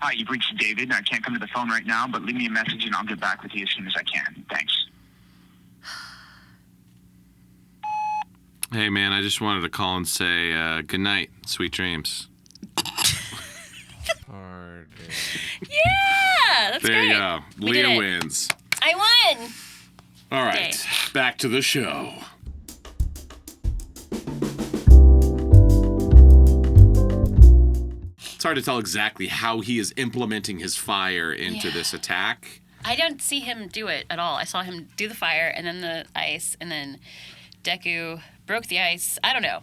Hi, you've reached David. I can't come to the phone right now, but leave me a message and I'll get back with you as soon as I can. Thanks. Hey, man, I just wanted to call and say good night. Sweet dreams. Yeah, that's There great. you go. We did Leah it. wins. I won. All right, Okay. back to the show. It's hard to tell exactly how he is implementing his fire into this attack. I don't see him do it at all. I saw him do the fire and then the ice and then Deku broke the ice. I don't know.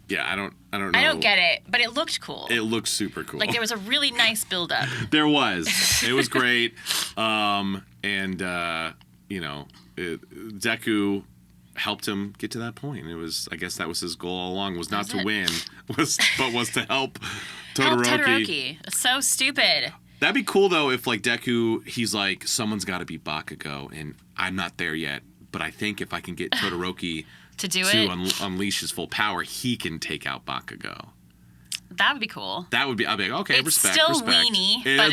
Yeah, I don't know. I don't get it, but it looked cool. It looks super cool. Like there was a really nice build up. There was. It was great. Deku helped him get to that point. It was, I guess that was his goal all along, was not to win, but was to help Todoroki. Help Todoroki. So stupid. That'd be cool though if like Deku, he's like, someone's got to beat Bakugo, and I'm not there yet. But I think if I can get Todoroki To do to it. unleash his full power, he can take out Bakugo. That would be cool. That would be, I'd be like, okay, It's respect, still respect. weenie, but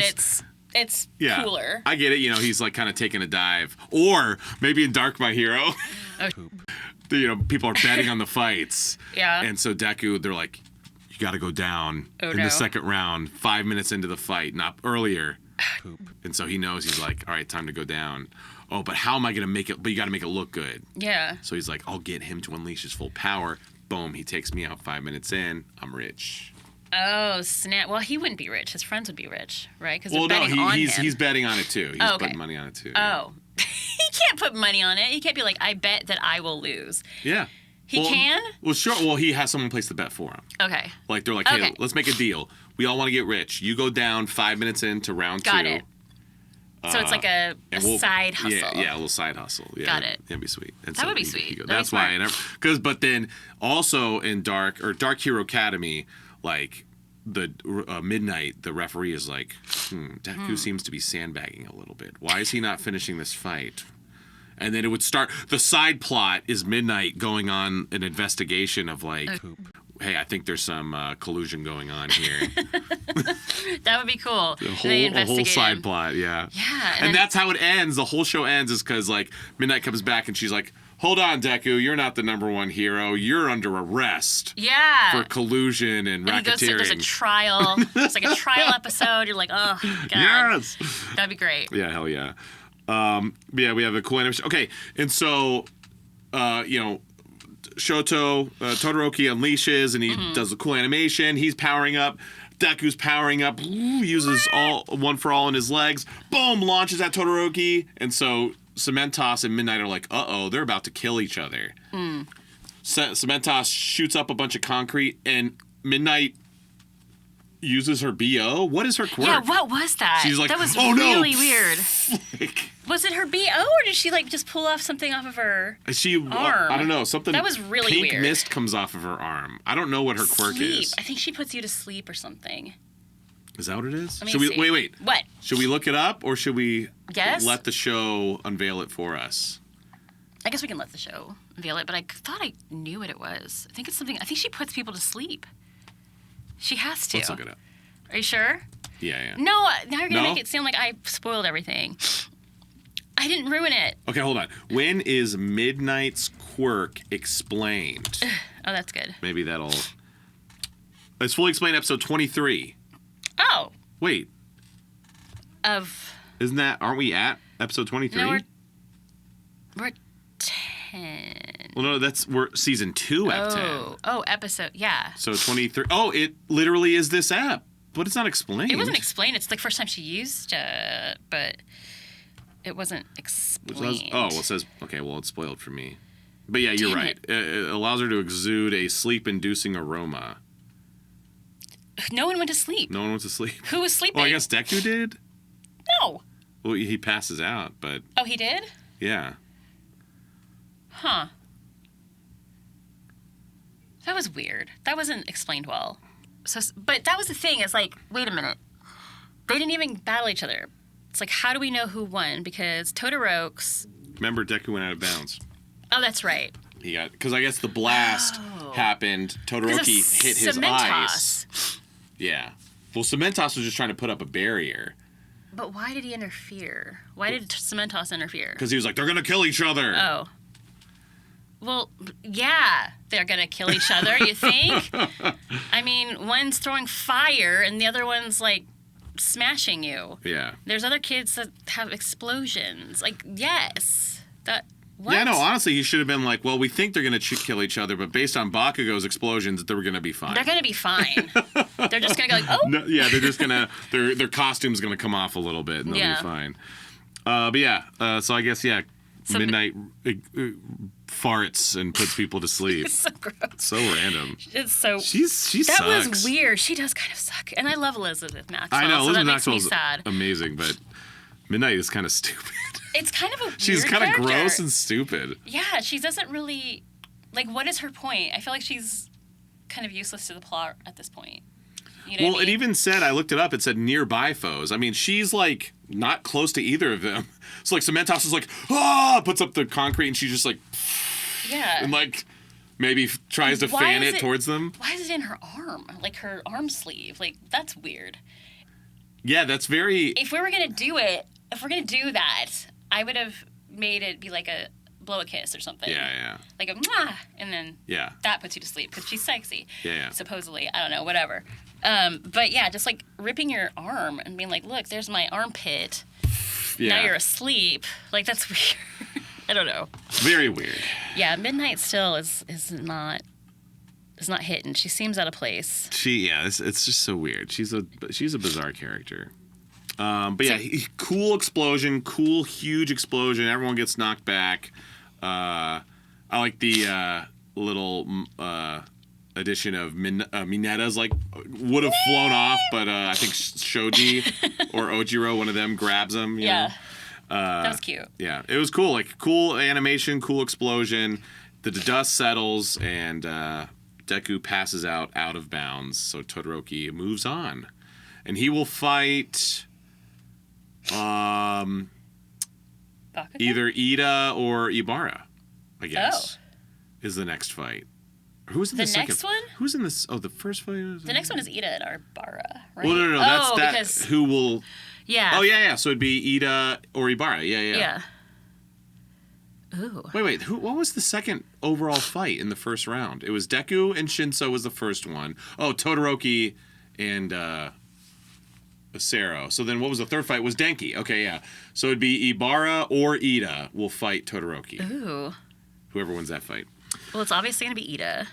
it's yeah, cooler. I get it. You know, he's like kind of taking a dive. Or maybe in Dark My Hero, you know, people are betting on the fights. Yeah. And so Deku, they're like, you got to go down in no. the second round, 5 minutes into the fight, not earlier. And so he knows, he's like, all right, time to go down. Oh, but how am I going to make it? But you got to make it look good. Yeah. So he's like, I'll get him to unleash his full power. Boom, he takes me out 5 minutes in. I'm rich. Oh, snap. Well, he wouldn't be rich. His friends would be rich, right? Because Well, they're no, betting on him. he's betting on it too. He's Oh, okay. putting money on it too. Oh. He can't put money on it. He can't be like, I bet that I will lose. Yeah. He can? Well, sure. Well, he has someone place the bet for him. Okay. Like, they're like, hey, Okay. let's make a deal. We all want to get rich. You go down 5 minutes into round Got 2. it. So it's like a and side hustle. Yeah, a little side hustle. Yeah, Got it. That'd be sweet. And That would be sweet. That'd be That's why. smart. But then also in Dark Hero Academy, like the Midnight, the referee is like, Deku seems to be sandbagging a little bit. Why is he not finishing this fight? And then it would start. The side plot is Midnight going on an investigation of like, hey, I think there's some collusion going on here. That would be cool. A They whole investigate side him. plot, yeah. Yeah. And that's how it ends. The whole show ends is because like Midnight comes back and she's like, hold on, Deku, you're not the #1 hero. You're under arrest Yeah. for collusion and And he goes through, there's a racketeering. trial. It's like a trial episode. You're like, oh, God. Yes. That'd be great. Yeah, hell yeah. Yeah, we have a cool animation. Okay, and so, you know, Shoto Todoroki unleashes and he does a cool animation. He's powering up. Deku's powering up. Uses all one for all in his legs. Boom! Launches at Todoroki. And so Cementos and Midnight are like, uh-oh, they're about to kill each other. Cementos shoots up a bunch of concrete and Midnight uses her BO. What is her quirk? Yeah, what was that? She's like, that was oh, no. really weird. Like, Was it her BO or did she like just pull off something off of her she, arm? I don't know, something. That was really pink weird. mist comes off of her arm. I don't know what her quirk sleep? is. I think she puts you to sleep or something. Is that what it is? Let me Should we see. wait? What? Should we look it up or should we Guess? let the show unveil it for us? I guess we can let the show unveil it, but I thought I knew what it was. I think it's something. I think she puts people to sleep. She has to. Let's look it up. Are you sure? Yeah. No, now you're gonna No? make it sound like I spoiled everything. I didn't ruin it. Okay, hold on. When is Midnight's quirk explained? Oh, that's good. Maybe that'll. It's fully explained, episode 23. Oh, Wait, of isn't that? Aren't we at episode 23? no, we're 10. Well, no, we're season 2, ep 10. Oh, episode. Yeah. So 23. Oh, it literally is this app, but it's not explained. It wasn't explained. It's the first time she used it, but it wasn't explained. Oh, well, it says, okay, well, it's spoiled for me. But yeah, you're Damn right. It allows her to exude a sleep-inducing aroma. No one went to sleep. No one went to sleep. Who was sleeping? Well, I guess Deku did. No. Well, he passes out, but Oh, he did? yeah. Huh. That was weird. That wasn't explained well. So, but that was the thing. It's like, wait a minute. They didn't even battle each other. It's like, how do we know who won? Because Todoroki's. Remember, Deku went out of bounds. Oh, that's right. He got because I guess the blast happened. Because of Todoroki hit his Cementos. eyes. Yeah. Well, Cementos was just trying to put up a barrier But why did he interfere? Why did Cementos interfere? because he was like, "They're gonna kill each other." Oh. Well, yeah, they're going to kill each other, you think? I mean, one's throwing fire and the other one's, like, smashing you. Yeah. There's other kids that have explosions. Like, yes. What? Yeah, no, honestly, he should have been like, well, we think they're going to kill each other, but based on Bakugo's explosions, they're going to be fine. They're going to be fine. They're just going to go like, oh. No, yeah, they're just going to, their costume's going to come off a little bit and they'll Yeah. be fine. But yeah, so I guess, yeah, So- Midnight farts and puts people to sleep. It's so gross. So random. It's so... She that sucks. was weird. She does kind of suck. And I love Elizabeth Maxwell, I know, so that Elizabeth makes me Maxwell's sad. amazing, but Midnight is kind of stupid. It's kind of a weird She's kind of character. gross and stupid. Yeah, she doesn't really... Like, what is her point? I feel like she's kind of useless to the plot at this point. You know Well, what I mean? it even said, I looked it up, it said nearby foes. I mean, she's like not close to either of them. So like Cementos is like, puts up the concrete and she's just like, Yeah. and like maybe tries to Why fan is it towards them. Why is it in her arm? Like her arm sleeve? Like that's weird. Yeah, that's very. If we were gonna do it, if we're gonna do that, I would have made it be like a blow a kiss or something. Yeah. Like a mwah, and then Yeah. that puts you to sleep because she's sexy. Yeah. Supposedly, I don't know, whatever. But yeah, just like ripping your arm and being like, look, there's my armpit. Yeah. Now you're asleep. Like that's weird. I don't know. Very weird. Yeah, Midnight still is not hitting. She seems out of place. It's just so weird. She's a bizarre character. But yeah, cool explosion, cool huge explosion. Everyone gets knocked back. I like the little addition of Minatta's like would have flown off, but I think Shoji or Ojiro, one of them, grabs him. You know? That was cute. Yeah, it was cool. Like cool animation, cool explosion. The dust settles and Deku passes out of bounds. So Todoroki moves on, and he will fight Bakuquad? either Ida or Ibara. I guess is the next fight. Who's in the second? next one? Who's in this? Oh, the first fight. The next one is Ida and Arbara, right? Well, no. That's because, who will. Yeah. Oh yeah. So it'd be Ida or Ibara. Yeah. Yeah. Ooh. Wait. What was the second overall fight in the first round? It was Deku and Shinso was the first one. Oh, Todoroki and Acero. So then what was the third fight? Was Denki. Okay, yeah. So it'd be Ibara or Ida will fight Todoroki. Ooh. Whoever wins that fight. Well, it's obviously going to be Ida.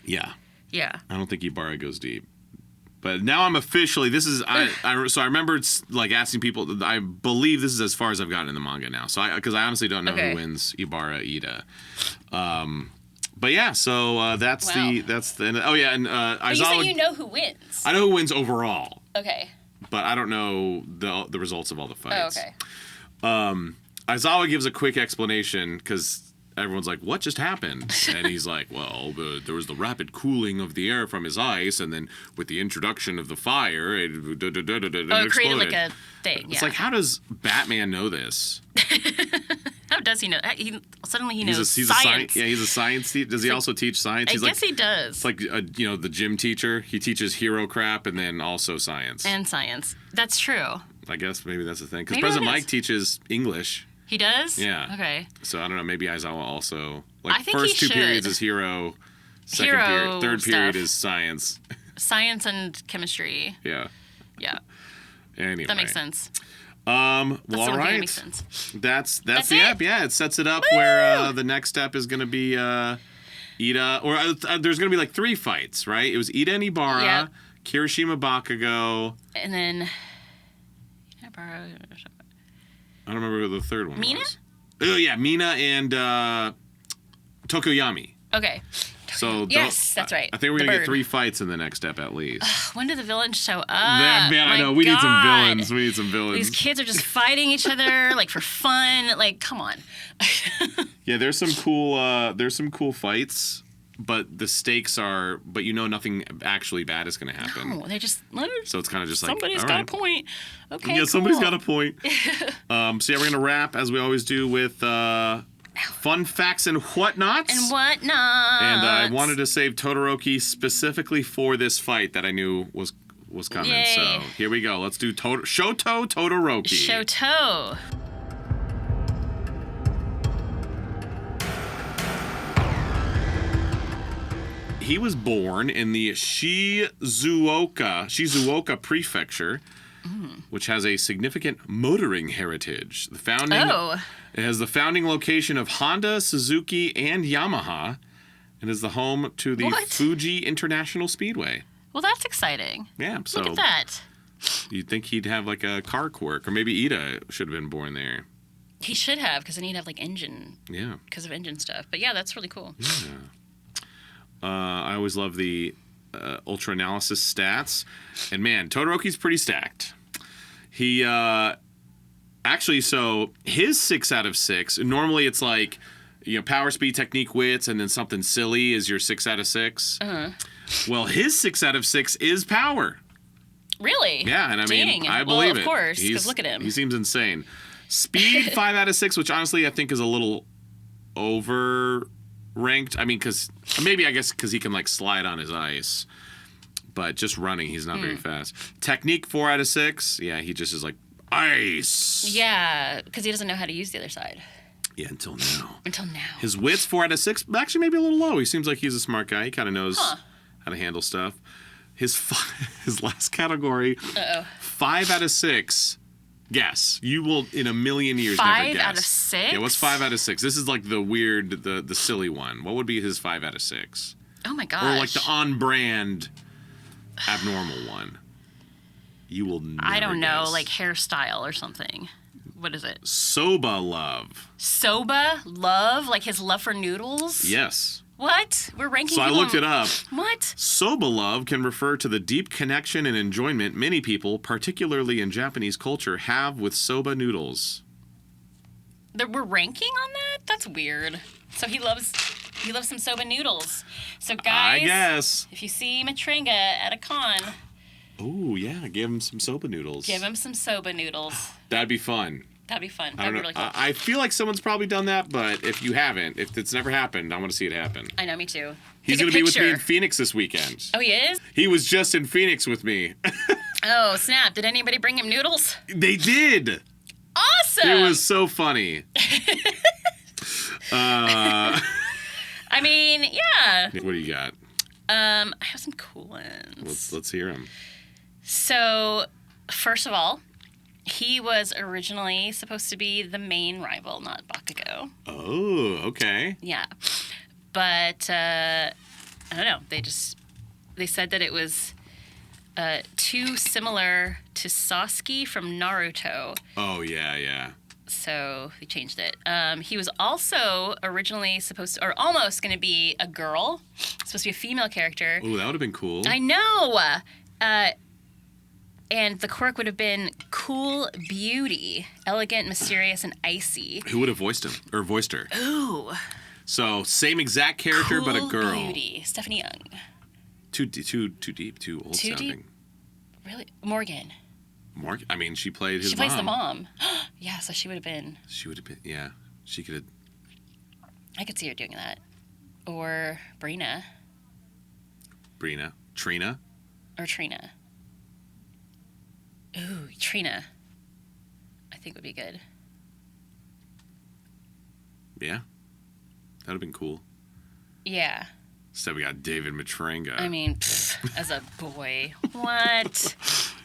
Yeah. Yeah. I don't think Ibara goes deep. But now I'm officially, so I remember it's like asking people, I believe this is as far as I've gotten in the manga now. So because I honestly don't know who wins Ibara, Ida. But yeah, so that's the, oh yeah, and But Aizawa. you said you know who wins. I know who wins overall, Okay. but I don't know the results of all the fights. Oh, okay. Aizawa gives a quick explanation because everyone's like, what just happened? And he's like, well, there was the rapid cooling of the air from his ice, and then with the introduction of the fire, it It created like a thing. It's like, how does Batman know this? How does he know? Suddenly he knows he's science. he's a science teacher. Does he also teach science? I guess he does. It's like, the gym teacher. He teaches hero crap and then also science. And science. That's true. I guess maybe that's the thing. Because Maybe President that is. Mike teaches English. He does? Yeah. Okay. So I don't know. Maybe Aizawa also. I think first he two periods should. is hero. Second Hero period, third period stuff. is science. Science and chemistry. Yeah. Yeah. Anyway. That makes sense. Well, That's the all only thing that right. makes sense. That's That's the it? app. Yeah, it sets it up where the next step is going to be Ida, or there's going to be like 3 fights, right? It was Ida and Ibara, Yep. Kirishima Bakugo. And then. I don't remember who the third one Mina? was. Oh yeah, Mina and Tokoyami. Okay. So Yes, that's right. I think we're The gonna get bird. 3 fights in the next step at least. When do the villains show up? Man, I My know we need some God. villains. We need some villains. These kids are just fighting each other like for fun. Like, come on. Yeah, there's some cool fights, but the stakes are, but nothing actually bad is gonna happen. No, they're just. So it's kind of just like Somebody's all got right. a point. Okay. Yeah, somebody's cool. got a point. So yeah, we're gonna wrap as we always do with fun facts and whatnots. And whatnot. And I wanted to save Todoroki specifically for this fight that I knew was coming. Yay. So here we go. Let's do Shoto Todoroki. Shoto. He was born in the Shizuoka Prefecture, which has a significant motoring heritage. It has the founding location of Honda, Suzuki, and Yamaha, and is the home to the What? Fuji International Speedway. Well, that's exciting. Yeah, so Look at that. you'd think he'd have like a car quirk, or maybe Ida should have been born there. He should have, because then he'd have like engine, Yeah. because of engine stuff. But yeah, that's really cool. I always love the ultra analysis stats, and man, Todoroki's pretty stacked. He actually, so his 6 out of 6. Normally, it's like power, speed, technique, wits, and then something silly is your 6 out of 6. Well, his 6 out of 6 is power. Really? Yeah, and I mean, Dang. I believe well, it. of course, because look at him. He seems insane. Speed 5 out of 6, which honestly I think is a little overrated. ranked. I mean, because maybe I guess because he can like slide on his ice, but just running, he's not very fast. Technique 4 out of 6. Yeah, he just is like ice. Yeah, because he doesn't know how to use the other side. Yeah, until now. Until now. His wits 4 out of 6. Actually, maybe a little low. He seems like he's a smart guy. He kind of knows how to handle stuff. His last category. 5 out of 6. Guess. You will in a million years never guess. 5 out of 6? Yeah, what's 5 out of 6? This is like the weird, the silly one. What would be his 5 out of 6? Oh my gosh. Or like the on-brand abnormal one. You will never I don't know, guess. like hairstyle or something. What is it? Soba love. Soba love? Like his love for noodles? Yes. What? We're ranking So I people looked it up. What? Soba love can refer to the deep connection and enjoyment many people, particularly in Japanese culture, have with soba noodles. We're ranking on that? That's weird. So he loves some soba noodles. So guys, I guess. if you see Matranga at a con, Oh, yeah, give him some soba noodles. give him some soba noodles. That'd be fun. That'd be fun. I That'd don't be know. really cool. I feel like someone's probably done that, but if you haven't, if it's never happened, I want to see it happen. I know, me too. He's going to be with me in Phoenix this weekend. Oh, he is? He was just in Phoenix with me. Oh, snap. Did anybody bring him noodles? They did. Awesome. It was so funny. I mean, yeah. What do you got? I have some cool ones. Let's hear him. So, first of all, he was originally supposed to be the main rival, not Bakugo. Oh, okay. Yeah. But, I don't know. They said that it was too similar to Sasuke from Naruto. Oh, yeah. So they changed it. He was also originally supposed to, or almost going to be a girl. Supposed to be a female character. Oh, that would have been cool. I know. And the quirk would have been cool beauty, elegant, mysterious, and icy. Who would have voiced him or voiced her? Ooh. So same exact character, but a girl. Cool beauty, Stephanie Young. Too deep, too old Too sounding. deep? Really, Morgan. I mean, she played his She plays the mom. Yeah, so she would have been. She would have been. Yeah, she could have. I could see her doing that. Or Brina. Trina. Or Trina. Ooh, Trina. I think would be good. Yeah, that would have been cool. Yeah. Instead, we got David Matranga. I mean, as a boy. What?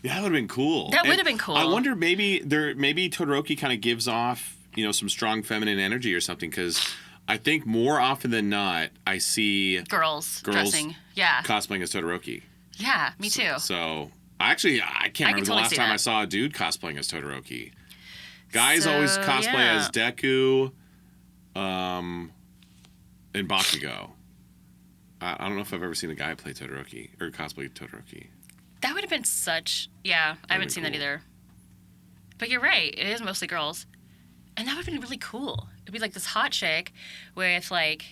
Yeah, that would have been cool. That would have been cool. I wonder maybe Todoroki kind of gives off, some strong feminine energy or something, because I think more often than not I see Girls dressing. Yeah. cosplaying as Todoroki. Yeah, me too. So I can't remember the totally last see time that. I saw a dude cosplaying as Todoroki. Guys So, always cosplay yeah. as Deku, and Bakugo. I don't know if I've ever seen a guy play Todoroki or cosplay Todoroki. That would have been such. Yeah, I haven't seen that cool. either. But you're right. It is mostly girls. And that would have been really cool. It'd be like this hot chick with like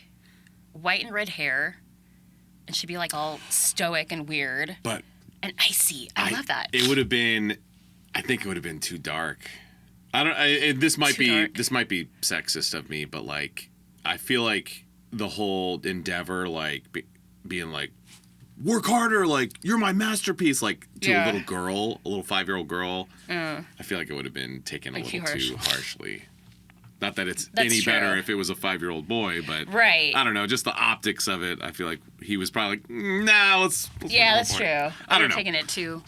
white and red hair. And she'd be like all stoic and weird. But And icy. I love that. It would have been. I think it would have been too dark. This might Too be dark. this might be sexist of me, but like I feel like the whole endeavor, like being like, work harder, like you're my masterpiece, like to Yeah. a little girl, a little 5-year-old girl. Mm. I feel like it would have been taken Like a too little harsh. too harshly. Not that it's That's any true. better if it was a 5-year-old boy, but Right. I don't know, just the optics of it. I feel like he was probably like, nah, let's Yeah, go that's for true. it. I don't know. Taking it too.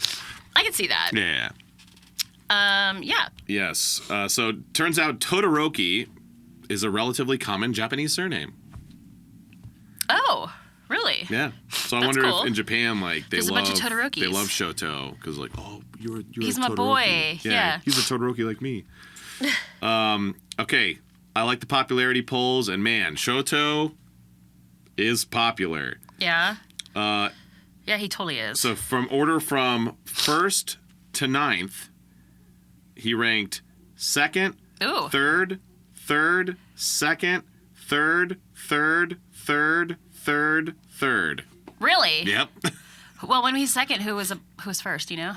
I could see that. Yeah. Yeah. Yes. So turns out Todoroki is a relatively common Japanese surname. Oh, really? Yeah. So I That's wonder cool. if in Japan, like There's a bunch of Todorokis. they love Shoto because like, oh, you're He's a my Todoroki. boy. Yeah. He's a Todoroki like me. Okay. I like the popularity polls, and man, Shoto is popular. Yeah. Yeah, he totally is. So from first to 9th, he ranked second, Ooh. third, second, third. Really? Yep. Well, when he's second, who was first? You know?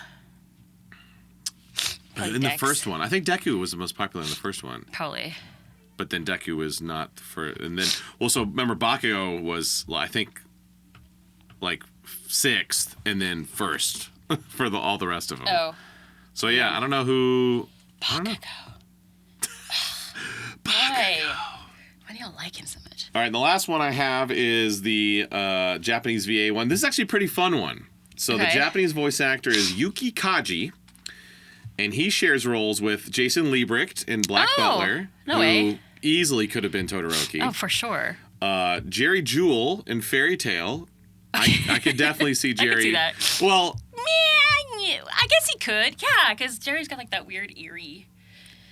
Like In the Dex. first one, I think Deku was the most popular in the first one. Probably. but then Deku was not for, and then also remember Bakugo was I think like 6th and then 1st for all the rest of them. Oh. So yeah, I don't know who. Bakugo. Why? Why do y'all like him so much? All right, and the last one I have is the Japanese VA one. This is actually a pretty fun one. So the Japanese voice actor is Yuki Kaji, and he shares roles with Jason Liebrecht in Black Butler, no who way. easily could have been Todoroki. Oh, for sure. Jerry Jewell in Fairy Tale. I could definitely see Jerry. I could see that. Well, Man, I guess he could. Yeah, because Jerry's got like that weird eerie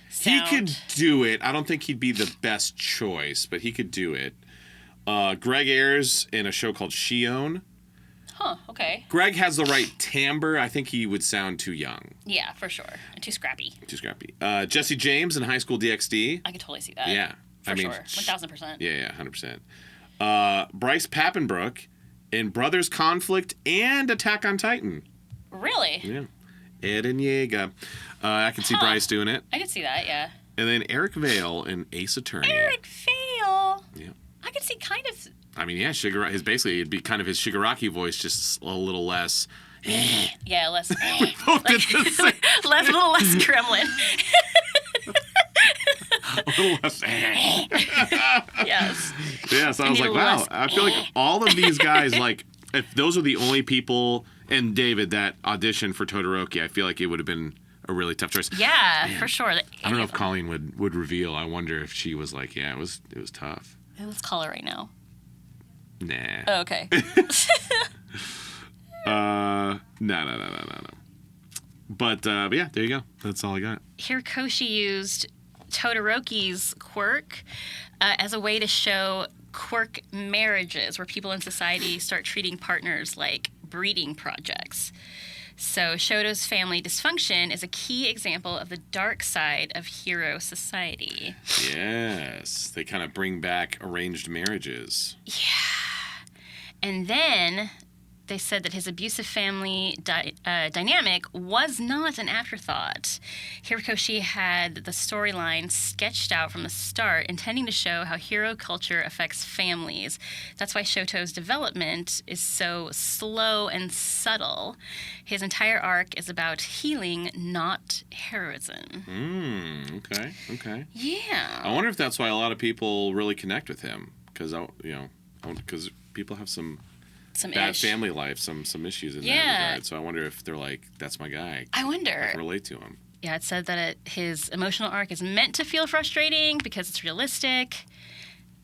sound. he could do it. I don't think he'd be the best choice, but he could do it. Greg Ayres in a show called Shion. Huh, okay. Greg has the right timbre. I think he would sound too young. Yeah, for sure. And too scrappy. Too scrappy. Jesse James in High School DxD. I could totally see that. Yeah. For sure. 1,000%. Yeah, 100%. Bryce Papenbrook in Brothers Conflict and Attack on Titan. Really? Yeah. Ed and Yeager. I can see Bryce doing it. I could see that, yeah. And then Eric Vale in Ace Attorney. Eric Fail. Yeah. I could see kind of... I mean, yeah, basically it'd be kind of his Shigaraki voice, just a little less. Yeah, less... Both did the same. a little less gremlin. A little less. Yes. Yeah, so I was need like, a wow. less- I feel like all of these guys, like, if those are the only people, and David, that auditioned for Todoroki, I feel like it would have been a really tough choice. Yeah, for sure. I don't know if Colleen would reveal. I wonder if she was like, yeah, it was tough. Let's call her right now. Nah. Oh, okay. No. But yeah, there you go. That's all I got. Hirokoshi used Todoroki's quirk as a way to show quirk marriages, where people in society start treating partners like breeding projects. So Shoto's family dysfunction is a key example of the dark side of hero society. Yes. They kind of bring back arranged marriages. And then they said that his abusive family dynamic was not an afterthought. Hirokoshi had the storyline sketched out from the start, intending to show how hero culture affects families. That's why Shoto's development is so slow and subtle. His entire arc is about healing, not heroism. Okay. Yeah. I wonder if that's why a lot of people really connect with him, because people have some bad family life, some issues in that regard. So I wonder if they're like, that's my guy. I wonder. I can relate to him. Yeah, it said that his emotional arc is meant to feel frustrating because it's realistic.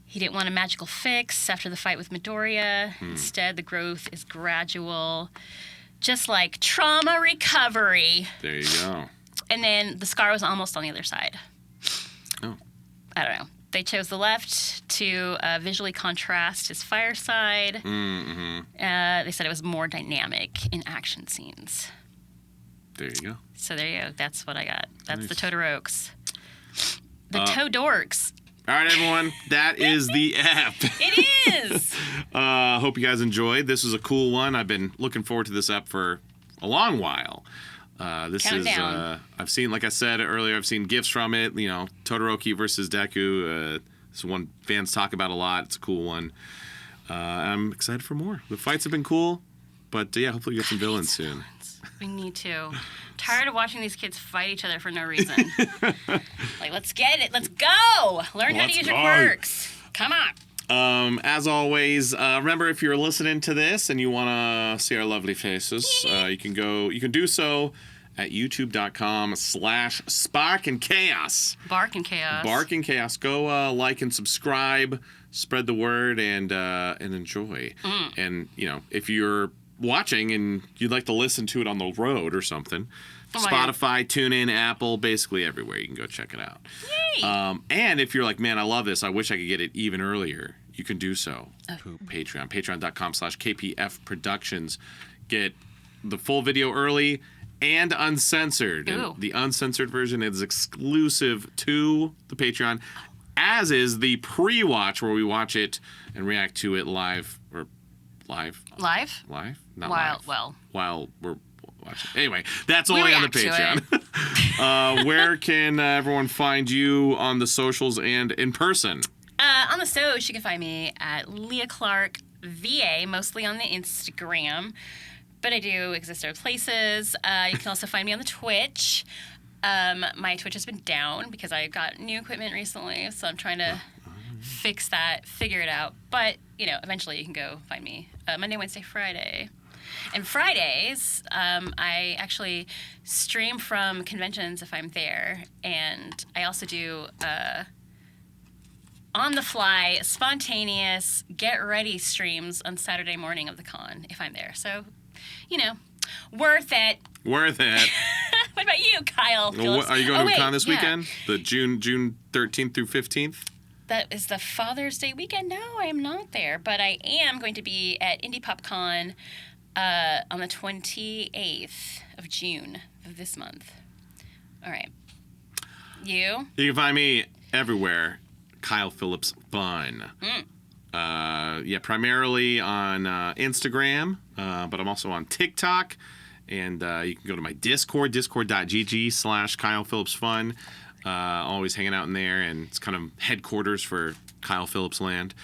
He didn't want a magical fix after the fight with Midoriya. Instead, the growth is gradual, just like trauma recovery. There you go. And then the scar was almost on the other side. Oh. I don't know. They chose the left to visually contrast his fire side. They said it was more dynamic in action scenes. There you go. So there you go. That's what I got. That's Nice. the Todorokes. The Todorks. All right, everyone. That is the app. It is. Hope you guys enjoyed. This is a cool one. I've been looking forward to this app for a long while. This Count is down. I've seen, like I said earlier, I've seen GIFs from it. You know, Todoroki versus Deku. This one fans talk about a lot. It's a cool one. I'm excited for more. The fights have been cool, but yeah, hopefully we get some villains soon. We need to. Tired of watching these kids fight each other for no reason. Like, let's get it. Let's go. Learn how to Let's use your go. quirks. Come on. As always, remember, if you're listening to this and you want to see our lovely faces, you can do so at youtube.com/Spark and Chaos. Bark and chaos. Bark and Chaos. Go like and subscribe, spread the word, and enjoy. And if you're watching and you'd like to listen to it on the road or something, Spotify, TuneIn, Apple, basically everywhere. You can go check it out. Yay. And if you're like, man, I love this, I wish I could get it even earlier, you can do so. Patreon. Patreon.com/KPF Productions. Get the full video early and uncensored. Ooh. And the uncensored version is exclusive to the Patreon, as is the pre-watch where we watch it and react to it live. Or live? Live? Live? Not While, live. well. While we're watch it. Anyway, that's only on the react to Patreon. Where can everyone find you on the socials and in person? On the social, you can find me at Leah Clark VA, mostly on the Instagram. But I do exist other places. You can also find me on the Twitch. My Twitch has been down because I got new equipment recently, so I'm trying to fix that, figure it out. But, eventually you can go find me Monday, Wednesday, Friday. And Fridays, I actually stream from conventions if I'm there. And I also do on-the-fly, spontaneous, get-ready streams on Saturday morning of the con if I'm there. So, worth it. Worth it. What about you, Kyle? Well, are you going to a con this yeah. weekend? The June 13th through 15th? That is the Father's Day weekend. No, I am not there. But I am going to be at Indie PopCon on the 28th of June of this month. All right. You? You can find me everywhere. Kyle Phillips Fun. Primarily on Instagram, but I'm also on TikTok. And you can go to my Discord, discord.gg/Kyle Phillips Fun. Always hanging out in there, and it's kind of headquarters for Kyle Phillips land.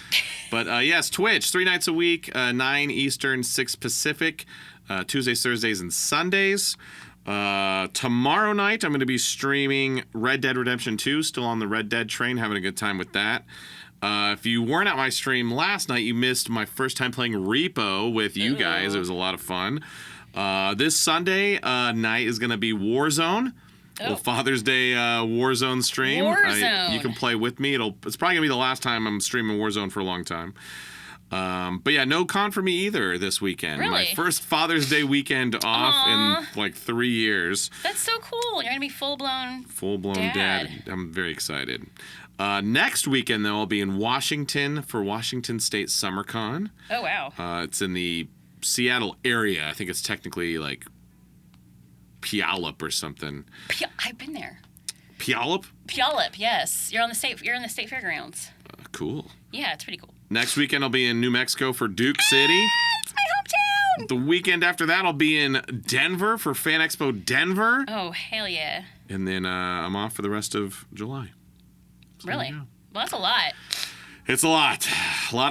But yes, Twitch, 3 nights a week, 9 Eastern, 6 Pacific, Tuesdays, Thursdays, and Sundays. Tomorrow night, I'm going to be streaming Red Dead Redemption 2, still on the Red Dead train, having a good time with that. If you weren't at my stream last night, you missed my first time playing Repo with you guys. It was a lot of fun. This Sunday night is going to be Warzone. Well, Father's Day Warzone stream. Warzone. You can play with me. It's probably going to be the last time I'm streaming Warzone for a long time. But yeah, no con for me either this weekend. Really? My first Father's Day weekend off in like 3 years. That's so cool. You're going to be full-blown Dad. I'm very excited. Next weekend, though, I'll be in Washington for Washington State SummerCon. Oh, wow. It's in the Seattle area. I think it's technically like Puyallup or something. I've been there. Puyallup? Puyallup, yes. You're in the state fairgrounds. Cool. Yeah, it's pretty cool. Next weekend, I'll be in New Mexico for Duke City. It's my hometown. The weekend after that, I'll be in Denver for Fan Expo Denver. Oh, hell yeah. And then I'm off for the rest of July. So, Really? yeah. Well, that's a lot. It's a lot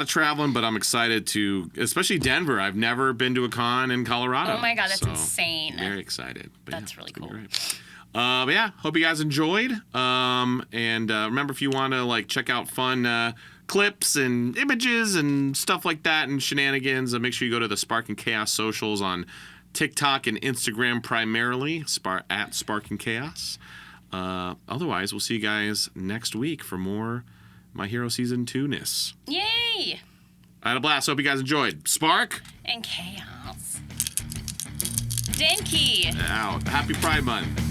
of traveling, but I'm excited to, especially Denver. I've never been to a con in Colorado. Oh my God, that's insane. Very excited. But That's yeah, really it's gonna cool. be great. But yeah, hope you guys enjoyed. And remember, if you want to like check out fun clips and images and stuff like that and shenanigans, make sure you go to the Spark and Chaos socials on TikTok and Instagram primarily, at Spark and Chaos. Otherwise, we'll see you guys next week for more My Hero Season 2-ness. Yay! I had a blast. Hope you guys enjoyed. Spark. And chaos. Denki. Out. Happy Pride Month.